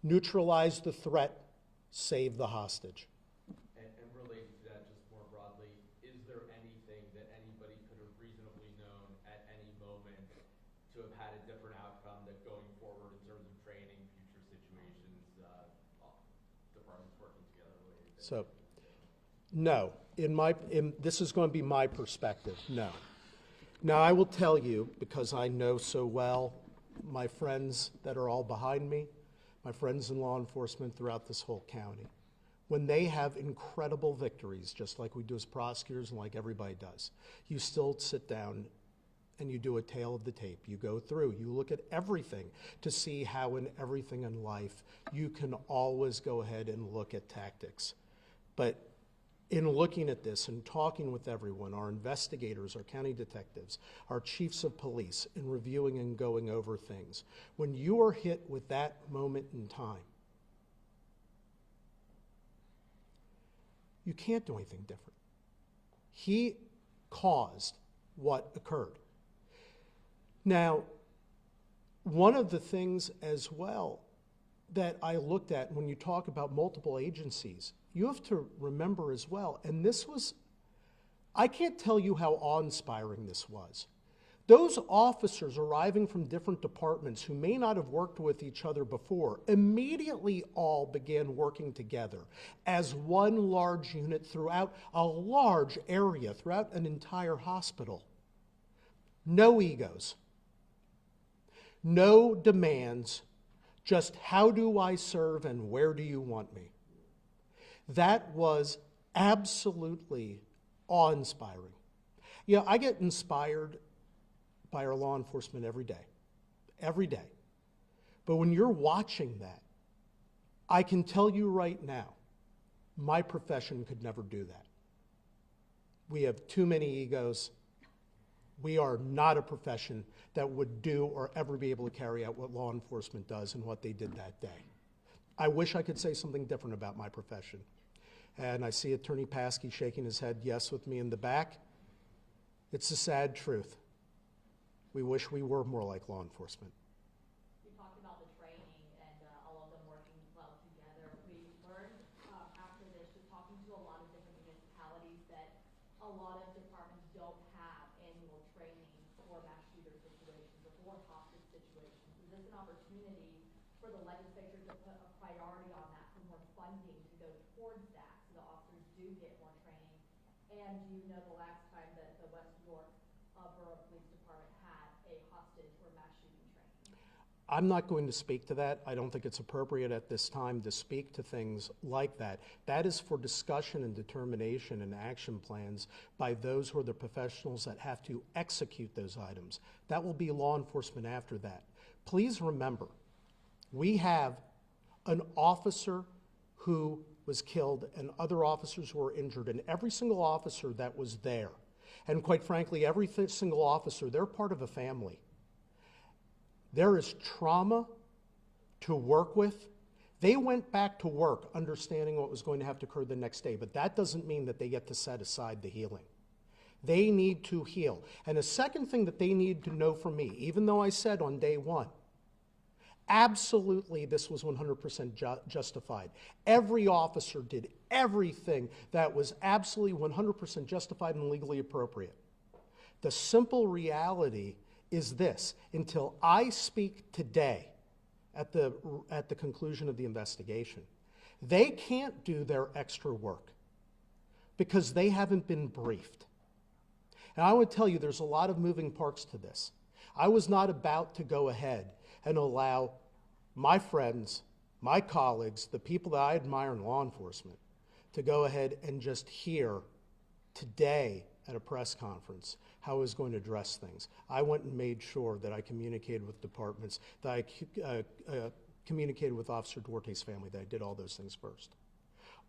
Neutralize the threat, save the hostage. And related to that, just more broadly, is there anything that anybody could have reasonably known at any moment to have had a different outcome that going forward in terms of training, future situations, departments working together? So, no. this is going to be my perspective, no. Now, I will tell you, because I know so well my friends that are all behind me, my friends in law enforcement throughout this whole county, when they have incredible victories, just like we do as prosecutors and like everybody does, you still sit down and you do a tale of the tape. You go through, you look at everything to see how in everything in life you can always go ahead and look at tactics. But in looking at this and talking with everyone, our investigators, our county detectives, our chiefs of police, in reviewing and going over things, when you are hit with that moment in time, you can't do anything different. He caused what occurred. Now, one of the things as well that I looked at when you talk about multiple agencies, you have to remember as well, and this was, I can't tell you how awe-inspiring this was. Those officers arriving from different departments who may not have worked with each other before immediately all began working together as one large unit throughout a large area, throughout an entire hospital. No egos. No demands, just how do I serve and where do you want me? That was absolutely awe-inspiring. You know, I get inspired by our law enforcement every day. But when you're watching that, I can tell you right now, my profession could never do that. We have too many egos. We are not a profession that would do or ever be able to carry out what law enforcement does and what they did that day. I wish I could say something different about my profession. And I see Attorney Paskey shaking his head yes with me in the back. It's a sad truth. We wish we were more like law enforcement. You talked about the training and all of them working well together. We learned after this, just talking to a lot of different municipalities, that a lot of departments don't have annual training for mass shooter situations or for hostage situations. Is this an opportunity for the legislature to put a priority on that, for more funding to go towards that, so the officers do get more training? And do you know the last time that the West York Borough Police Department had a hostage or mass shooting training? I'm not going to speak to that. I don't think it's appropriate at this time to speak to things like that. That is for discussion and determination and action plans by those who are the professionals that have to execute those items. That will be law enforcement after that. Please remember, we have an officer who was killed and other officers who were injured, and every single officer that was there, and quite frankly, every single officer, they're part of a family. There is trauma to work with. They went back to work understanding what was going to have to occur the next day, but that doesn't mean that they get to set aside the healing. They need to heal. And a second thing that they need to know from me, even though I said on day one, absolutely this was 100% justified. Every officer did everything that was absolutely 100% justified and legally appropriate. The simple reality is this: until I speak today at the conclusion of the investigation, they can't do their extra work because they haven't been briefed. And I would tell you there's a lot of moving parts to this. I was not about to go ahead and allow my friends, my colleagues, the people that I admire in law enforcement, to go ahead and just hear today at a press conference how I was going to address things. I went and made sure that I communicated with departments, that I communicated with Officer Duarte's family, that I did all those things first.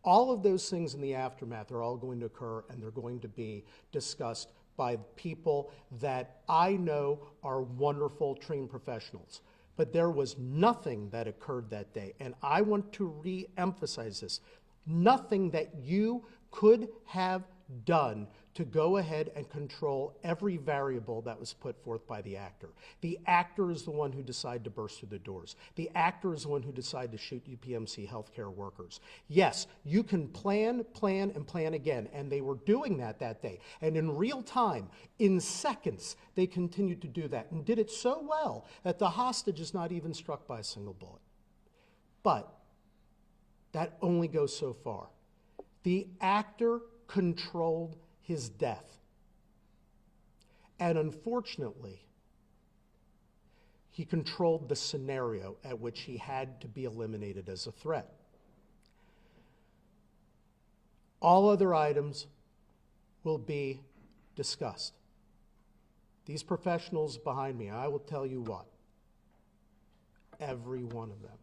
All of those things in the aftermath are all going to occur, and they're going to be discussed by people that I know are wonderful, trained professionals. But there was nothing that occurred that day, and I want to re-emphasize this, nothing that you could have done to go ahead and control every variable that was put forth by the actor. The actor is the one who decided to burst through the doors. The actor is the one who decided to shoot UPMC healthcare workers. Yes, you can plan, and plan again, and they were doing that day. And in real time, in seconds, they continued to do that and did it so well that the hostage is not even struck by a single bullet. But that only goes so far. The actor controlled his death. And unfortunately, he controlled the scenario at which he had to be eliminated as a threat. All other items will be discussed. These professionals behind me, I will tell you what, every one of them,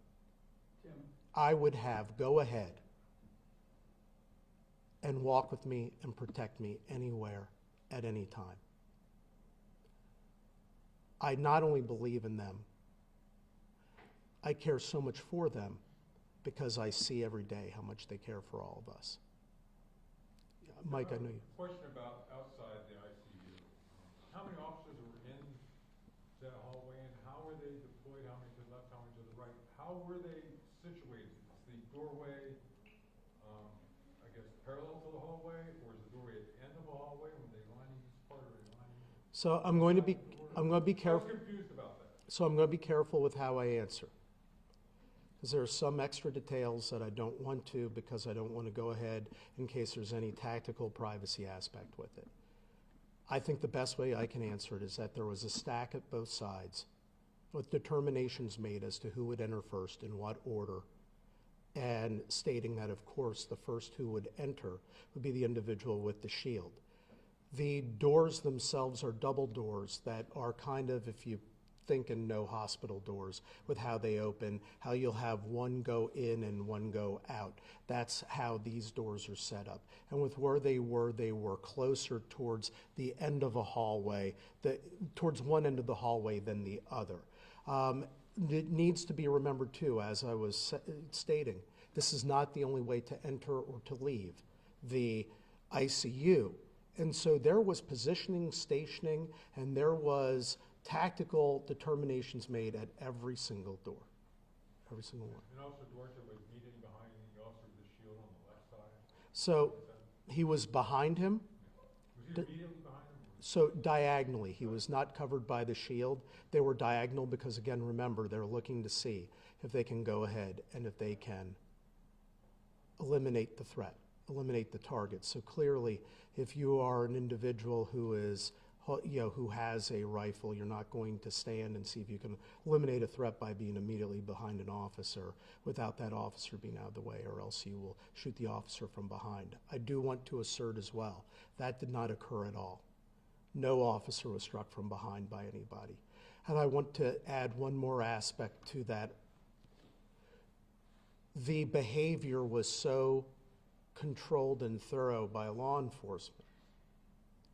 I would have go ahead and walk with me and protect me anywhere at any time. I not only believe in them, I care so much for them because I see every day how much they care for all of us. Mike, I know you. Question about outside the ICU. How many officers were in that hallway, and how were they deployed? How many to the left, how many to the right? How were they situated? Is the doorway, I guess, parallel to the hallway, or is the doorway at the end of the hallway when they lining each part, or they lining? So I'm going to be careful. I was confused about that. So I'm going to be careful with how I answer, because there are some extra details that I don't want to, because I don't want to go ahead in case there's any tactical privacy aspect with it. I think the best way I can answer it is that there was a stack at both sides with determinations made as to who would enter first in what order, and stating that, of course, the first who would enter would be the individual with the shield. The doors themselves are double doors that are kind of, if you think and know hospital doors, with how they open, how you'll have one go in and one go out. That's how these doors are set up. And with where they were closer towards the end of a hallway, towards one end of the hallway than the other. It needs to be remembered too, as I was stating, this is not the only way to enter or to leave the ICU. And so there was positioning, stationing, and there was tactical determinations made at every single door, every single one. And Officer Duarte was immediately behind the officer with the shield on the left side? So he was behind him. Was he immediately behind him? So diagonally, he was not covered by the shield. They were diagonal because, again, remember, they're looking to see if they can go ahead and if they can eliminate the threat, eliminate the target. So clearly, if you are an individual who is, who has a rifle, you're not going to stand and see if you can eliminate a threat by being immediately behind an officer without that officer being out of the way, or else you will shoot the officer from behind. I do want to assert as well, that did not occur at all. No officer was struck from behind by anybody. And I want to add one more aspect to that. The behavior was so controlled and thorough by law enforcement.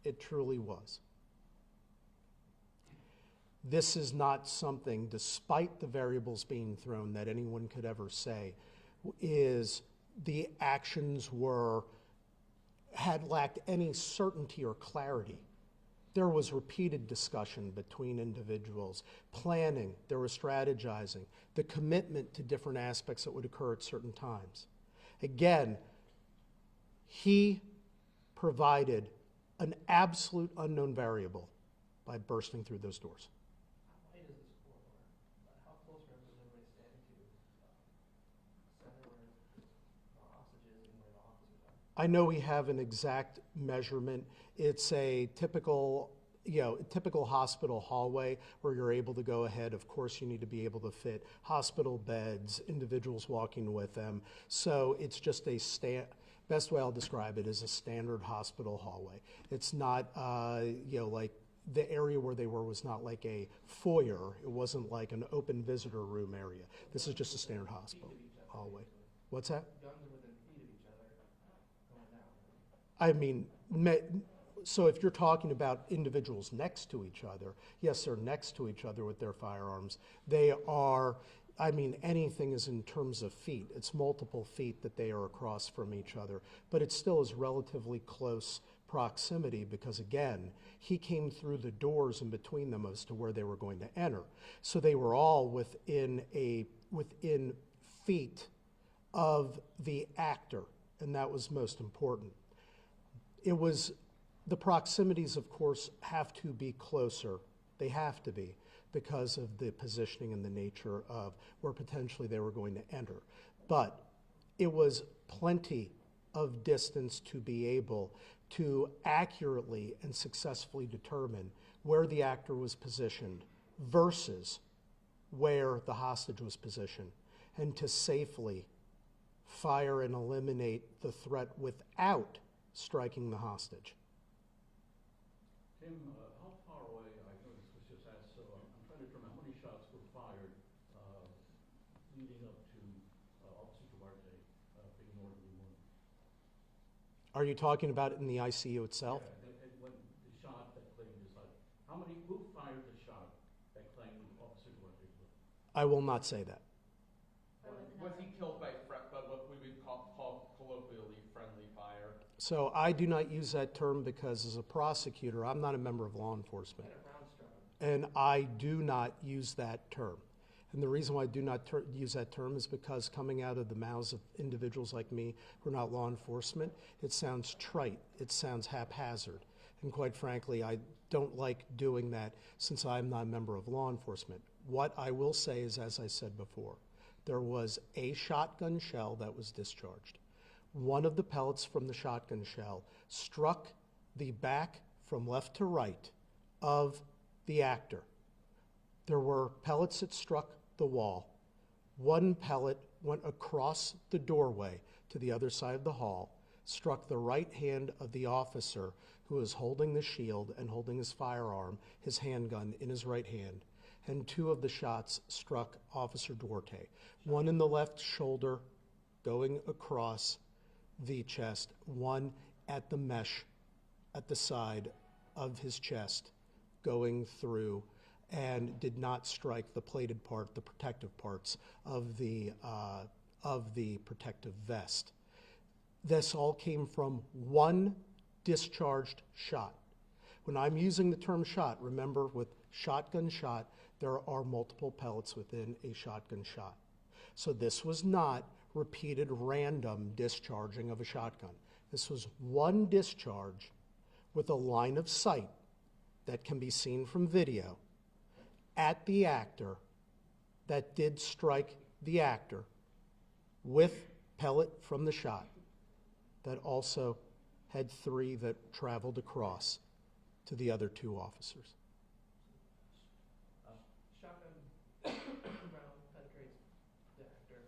It truly was. This is not something, despite the variables being thrown, that anyone could ever say is the actions had lacked any certainty or clarity. There was repeated discussion between individuals, planning, there was strategizing, the commitment to different aspects that would occur at certain times. Again, he provided an absolute unknown variable by bursting through those doors. How wide is this corridor? How close was everybody standing to center where the hostage is and where the officers are? I know we have an exact measurement. It's a typical hospital hallway where you're able to go ahead. Of course, you need to be able to fit hospital beds, individuals walking with them. So it's just best way I'll describe it is a standard hospital hallway. It's not, like the area where they were was not like a foyer. It wasn't like an open visitor room area. This is just a standard hospital hallway. What's that? Guns are within feet of each other going down. I mean, so if you're talking about individuals next to each other, yes, they're next to each other with their firearms. They are, anything is in terms of feet. It's multiple feet that they are across from each other, but it still is relatively close proximity because, again, he came through the doors in between them as to where they were going to enter. So they were all within feet of the actor, and that was most important. The proximities, of course, have to be closer. They have to be because of the positioning and the nature of where potentially they were going to enter. But it was plenty of distance to be able to accurately and successfully determine where the actor was positioned versus where the hostage was positioned, and to safely fire and eliminate the threat without striking the hostage. Tim, how far away, I know this was just asked, so I'm trying to determine how many shots were fired leading up to Officer Duarte being mortally wounded. Are you talking about it in the ICU itself? Yeah, when the shot that claimed his life, who fired the shot that claimed Officer Duarte's life? I will not say that. Was he killed by what we would call colloquially friendly fire? So I do not use that term because as a prosecutor, I'm not a member of law enforcement. And a round struck him. And I do not use that term. And the reason why I do not use that term is because coming out of the mouths of individuals like me who are not law enforcement, it sounds trite, it sounds haphazard. And quite frankly, I don't like doing that since I'm not a member of law enforcement. What I will say is, as I said before, there was a shotgun shell that was discharged. One of the pellets from the shotgun shell struck the back from left to right of the actor. There were pellets that struck the wall. One pellet went across the doorway to the other side of the hall, struck the right hand of the officer who was holding the shield and holding his firearm, his handgun in his right hand, and two of the shots struck Officer Duarte. One in the left shoulder going across the chest, one at the mesh at the side of his chest going through, and did not strike the plated part, the protective parts of the protective vest. This all came from one discharged shot. When I'm using the term shot, remember with shotgun shot, there are multiple pellets within a shotgun shot. So this was not repeated random discharging of a shotgun. This was one discharge with a line of sight that can be seen from video at the actor that did strike the actor with pellet from the shot that also had three that traveled across to the other two officers. Shotgun round penetrates the actor.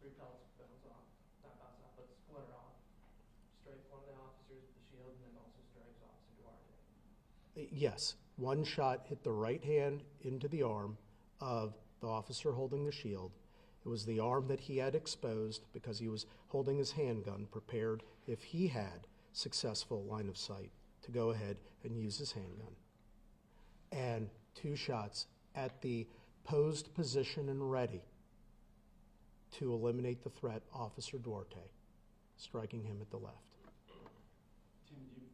3 pellets bounce off, not bounce off, but splinter off. Strikes one of the officers with the shield, and then also strikes Officer Duarte. Yes, one shot hit the right hand into the arm of the officer holding the shield. It was the arm that he had exposed because he was holding his handgun, prepared if he had successful line of sight to go ahead and use his handgun. And 2 shots at the posed position and ready to eliminate the threat, Officer Duarte, striking him at the left. Tim, do you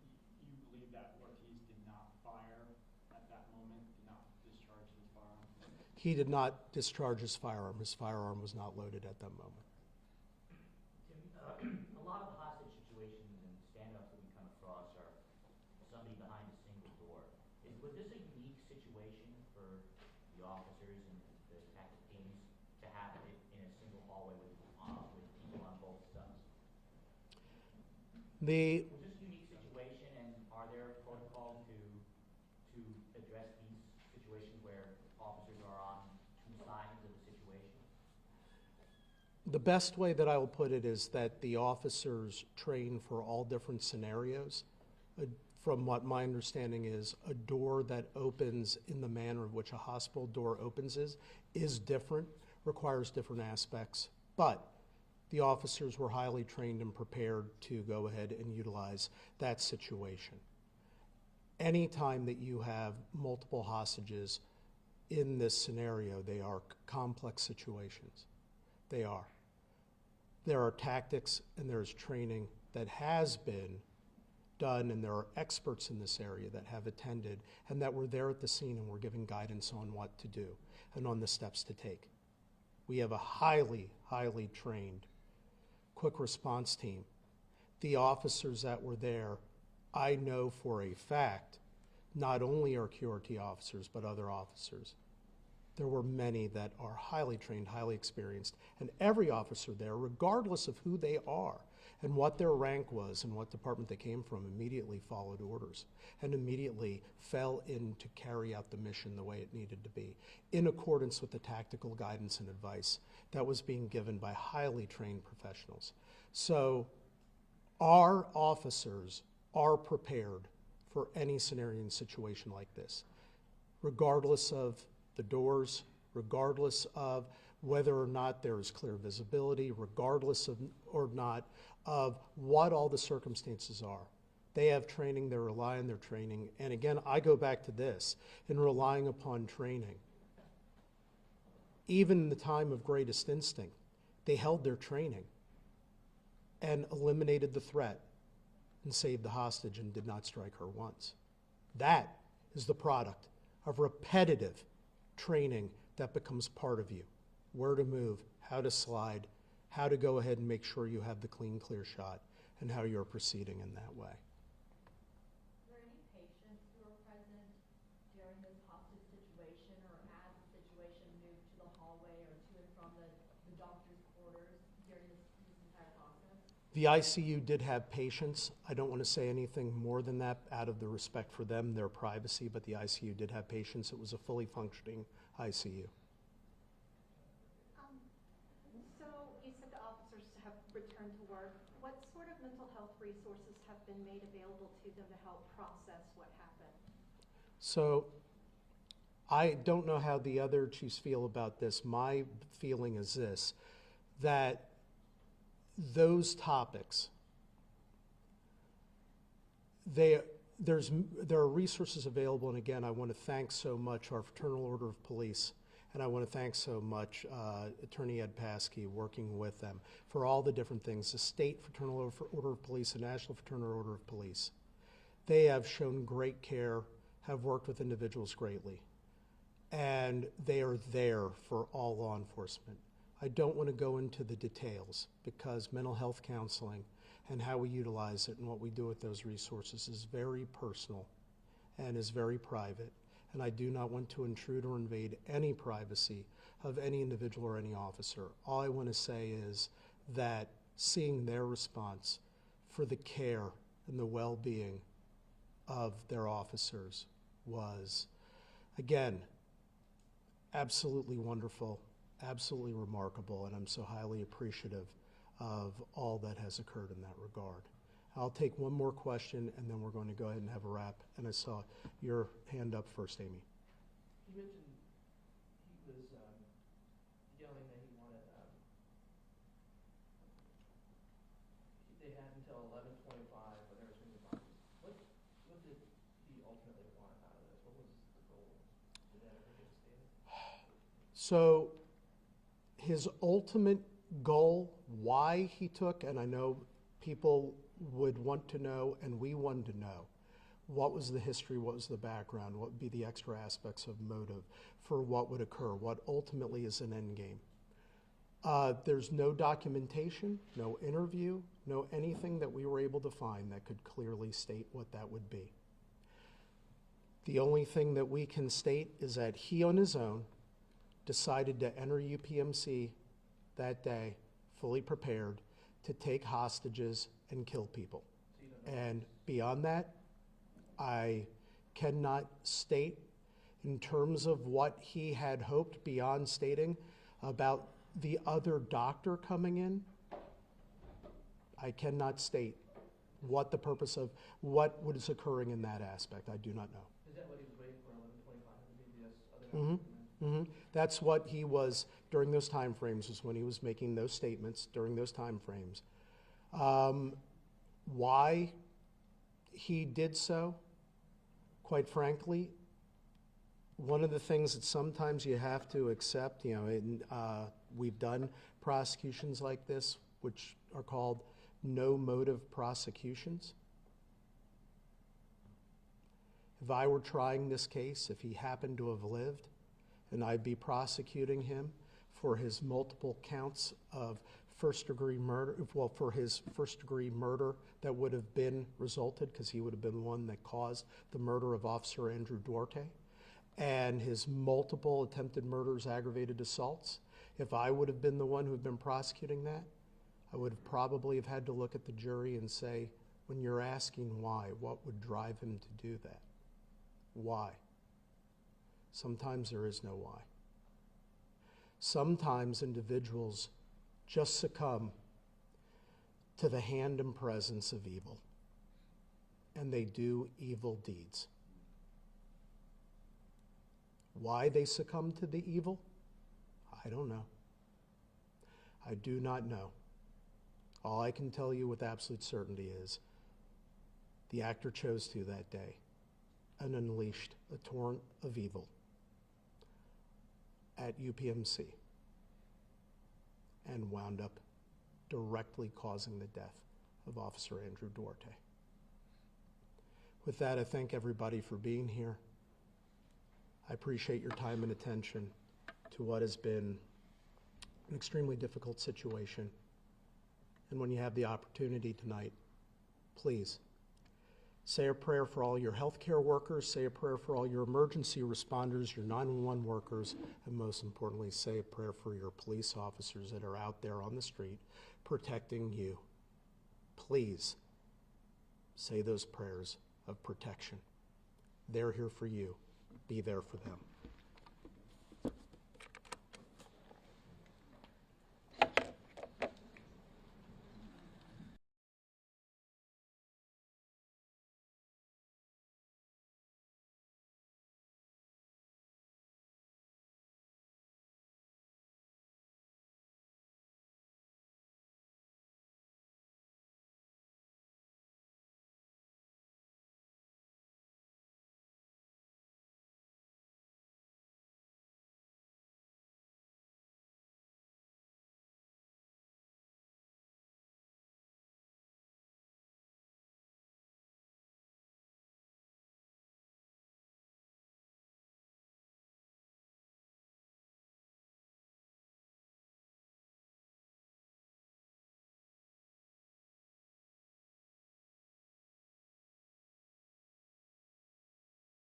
believe that Ortiz did not fire at that moment, did not discharge his firearm? He did not discharge his firearm. His firearm was not loaded at that moment. Tim, a lot of the hostage situations and standoffs that we come across are somebody behind a single door. Was this a unique situation for the officers and the tactic teams to have it in a single hallway with people on both sides? Was this a unique situation, and are there protocols to address these situations where officers are on 2 sides of the situation? The best way that I will put it is that the officers train for all different scenarios. From what my understanding is, a door that opens in the manner of which a hospital door opens is different, requires different aspects, but the officers were highly trained and prepared to go ahead and utilize that situation. Anytime that you have multiple hostages in this scenario, they are complex situations. They are. There are tactics and there's training that has been done, and there are experts in this area that have attended and that were there at the scene and were giving guidance on what to do and on the steps to take. We have a highly, highly trained quick response team. The officers that were there, I know for a fact, not only are QRT officers, but other officers. There were many that are highly trained, highly experienced, and every officer there, regardless of who they are, And what their rank was and what department they came from immediately followed orders and immediately fell in to carry out the mission the way it needed to be, in accordance with the tactical guidance and advice that was being given by highly trained professionals. So our officers are prepared for any scenario and situation like this, regardless of the doors, regardless of whether or not there is clear visibility, regardless of or not of what all the circumstances are. They have training, they rely on their training. And again, I go back to this, in relying upon training. Even in the time of greatest instinct, they held their training and eliminated the threat and saved the hostage and did not strike her once. That is the product of repetitive training that becomes part of you. Where to move, how to slide, how to go ahead and make sure you have the clean, clear shot, and how you're proceeding in that way. Were any patients who were present during this hostage situation or as the situation moved to the hallway or to and from the doctor's quarters during this entire process? The ICU did have patients. I don't want to say anything more than that out of the respect for them, their privacy, but the ICU did have patients. It was a fully functioning ICU. So you said the officers have returned to work. What sort of mental health resources have been made available to them to help process what happened? So I don't know how the other chiefs feel about this. My feeling is this, that those topics, there are resources available, and again, I want to thank so much our Fraternal Order of Police, and I want to thank so much Attorney Ed Paskey working with them for all the different things, the State Fraternal Order of Police and National Fraternal Order of Police. They have shown great care, have worked with individuals greatly, and they are there for all law enforcement. I don't want to go into the details because mental health counseling and how we utilize it and what we do with those resources is very personal and is very private. And I do not want to intrude or invade any privacy of any individual or any officer. All I want to say is that seeing their response for the care and the well-being of their officers was, again, absolutely wonderful, absolutely remarkable, and I'm so highly appreciative of all that has occurred in that regard. I'll take one more question, and then we're going to go ahead and have a wrap. And I saw your hand up first, Amy. You mentioned he was yelling that he wanted, they had until 11:25 when there was going to be bodies. What did he ultimately want out of this? What was the goal? Did that ever get stated? So his ultimate goal, why he took, and I know people would want to know, and we wanted to know, what was the history, what was the background, what would be the extra aspects of motive for what would occur, what ultimately is an end game. There's no documentation, no interview, no anything that we were able to find that could clearly state what that would be. The only thing that we can state is that he on his own decided to enter UPMC that day, fully prepared to take hostages and kill people. And beyond that, I cannot state in terms of what he had hoped beyond stating about the other doctor coming in. I cannot state what the purpose of what was occurring in that aspect. I do not know. Is that what he was waiting for, 11:25, to be this other doctor? Mm-hmm. That's what he was during those time frames, was when he was making those statements during those time frames. Why he did so, quite frankly, one of the things that sometimes you have to accept, we've done prosecutions like this, which are called no motive prosecutions. If I were trying this case, if he happened to have lived, and I'd be prosecuting him for his multiple counts of first-degree murder, well, for his first-degree murder that would have been resulted, because he would have been one that caused the murder of Officer Andrew Duarte, and his multiple attempted murders, aggravated assaults. If I would have been the one who had been prosecuting that, I would have probably have had to look at the jury and say, when you're asking why, what would drive him to do that? Why? Sometimes there is no why. Sometimes individuals just succumb to the hand and presence of evil, and they do evil deeds. Why they succumb to the evil? I don't know. I do not know. All I can tell you with absolute certainty is the actor chose to that day and unleashed a torrent of evil at UPMC and wound up directly causing the death of Officer Andrew Duarte. With that, I thank everybody for being here. I appreciate your time and attention to what has been an extremely difficult situation. And when you have the opportunity tonight, please say a prayer for all your healthcare workers, say a prayer for all your emergency responders, your 911 workers, and most importantly, say a prayer for your police officers that are out there on the street protecting you. Please say those prayers of protection. They're here for you. Be there for them.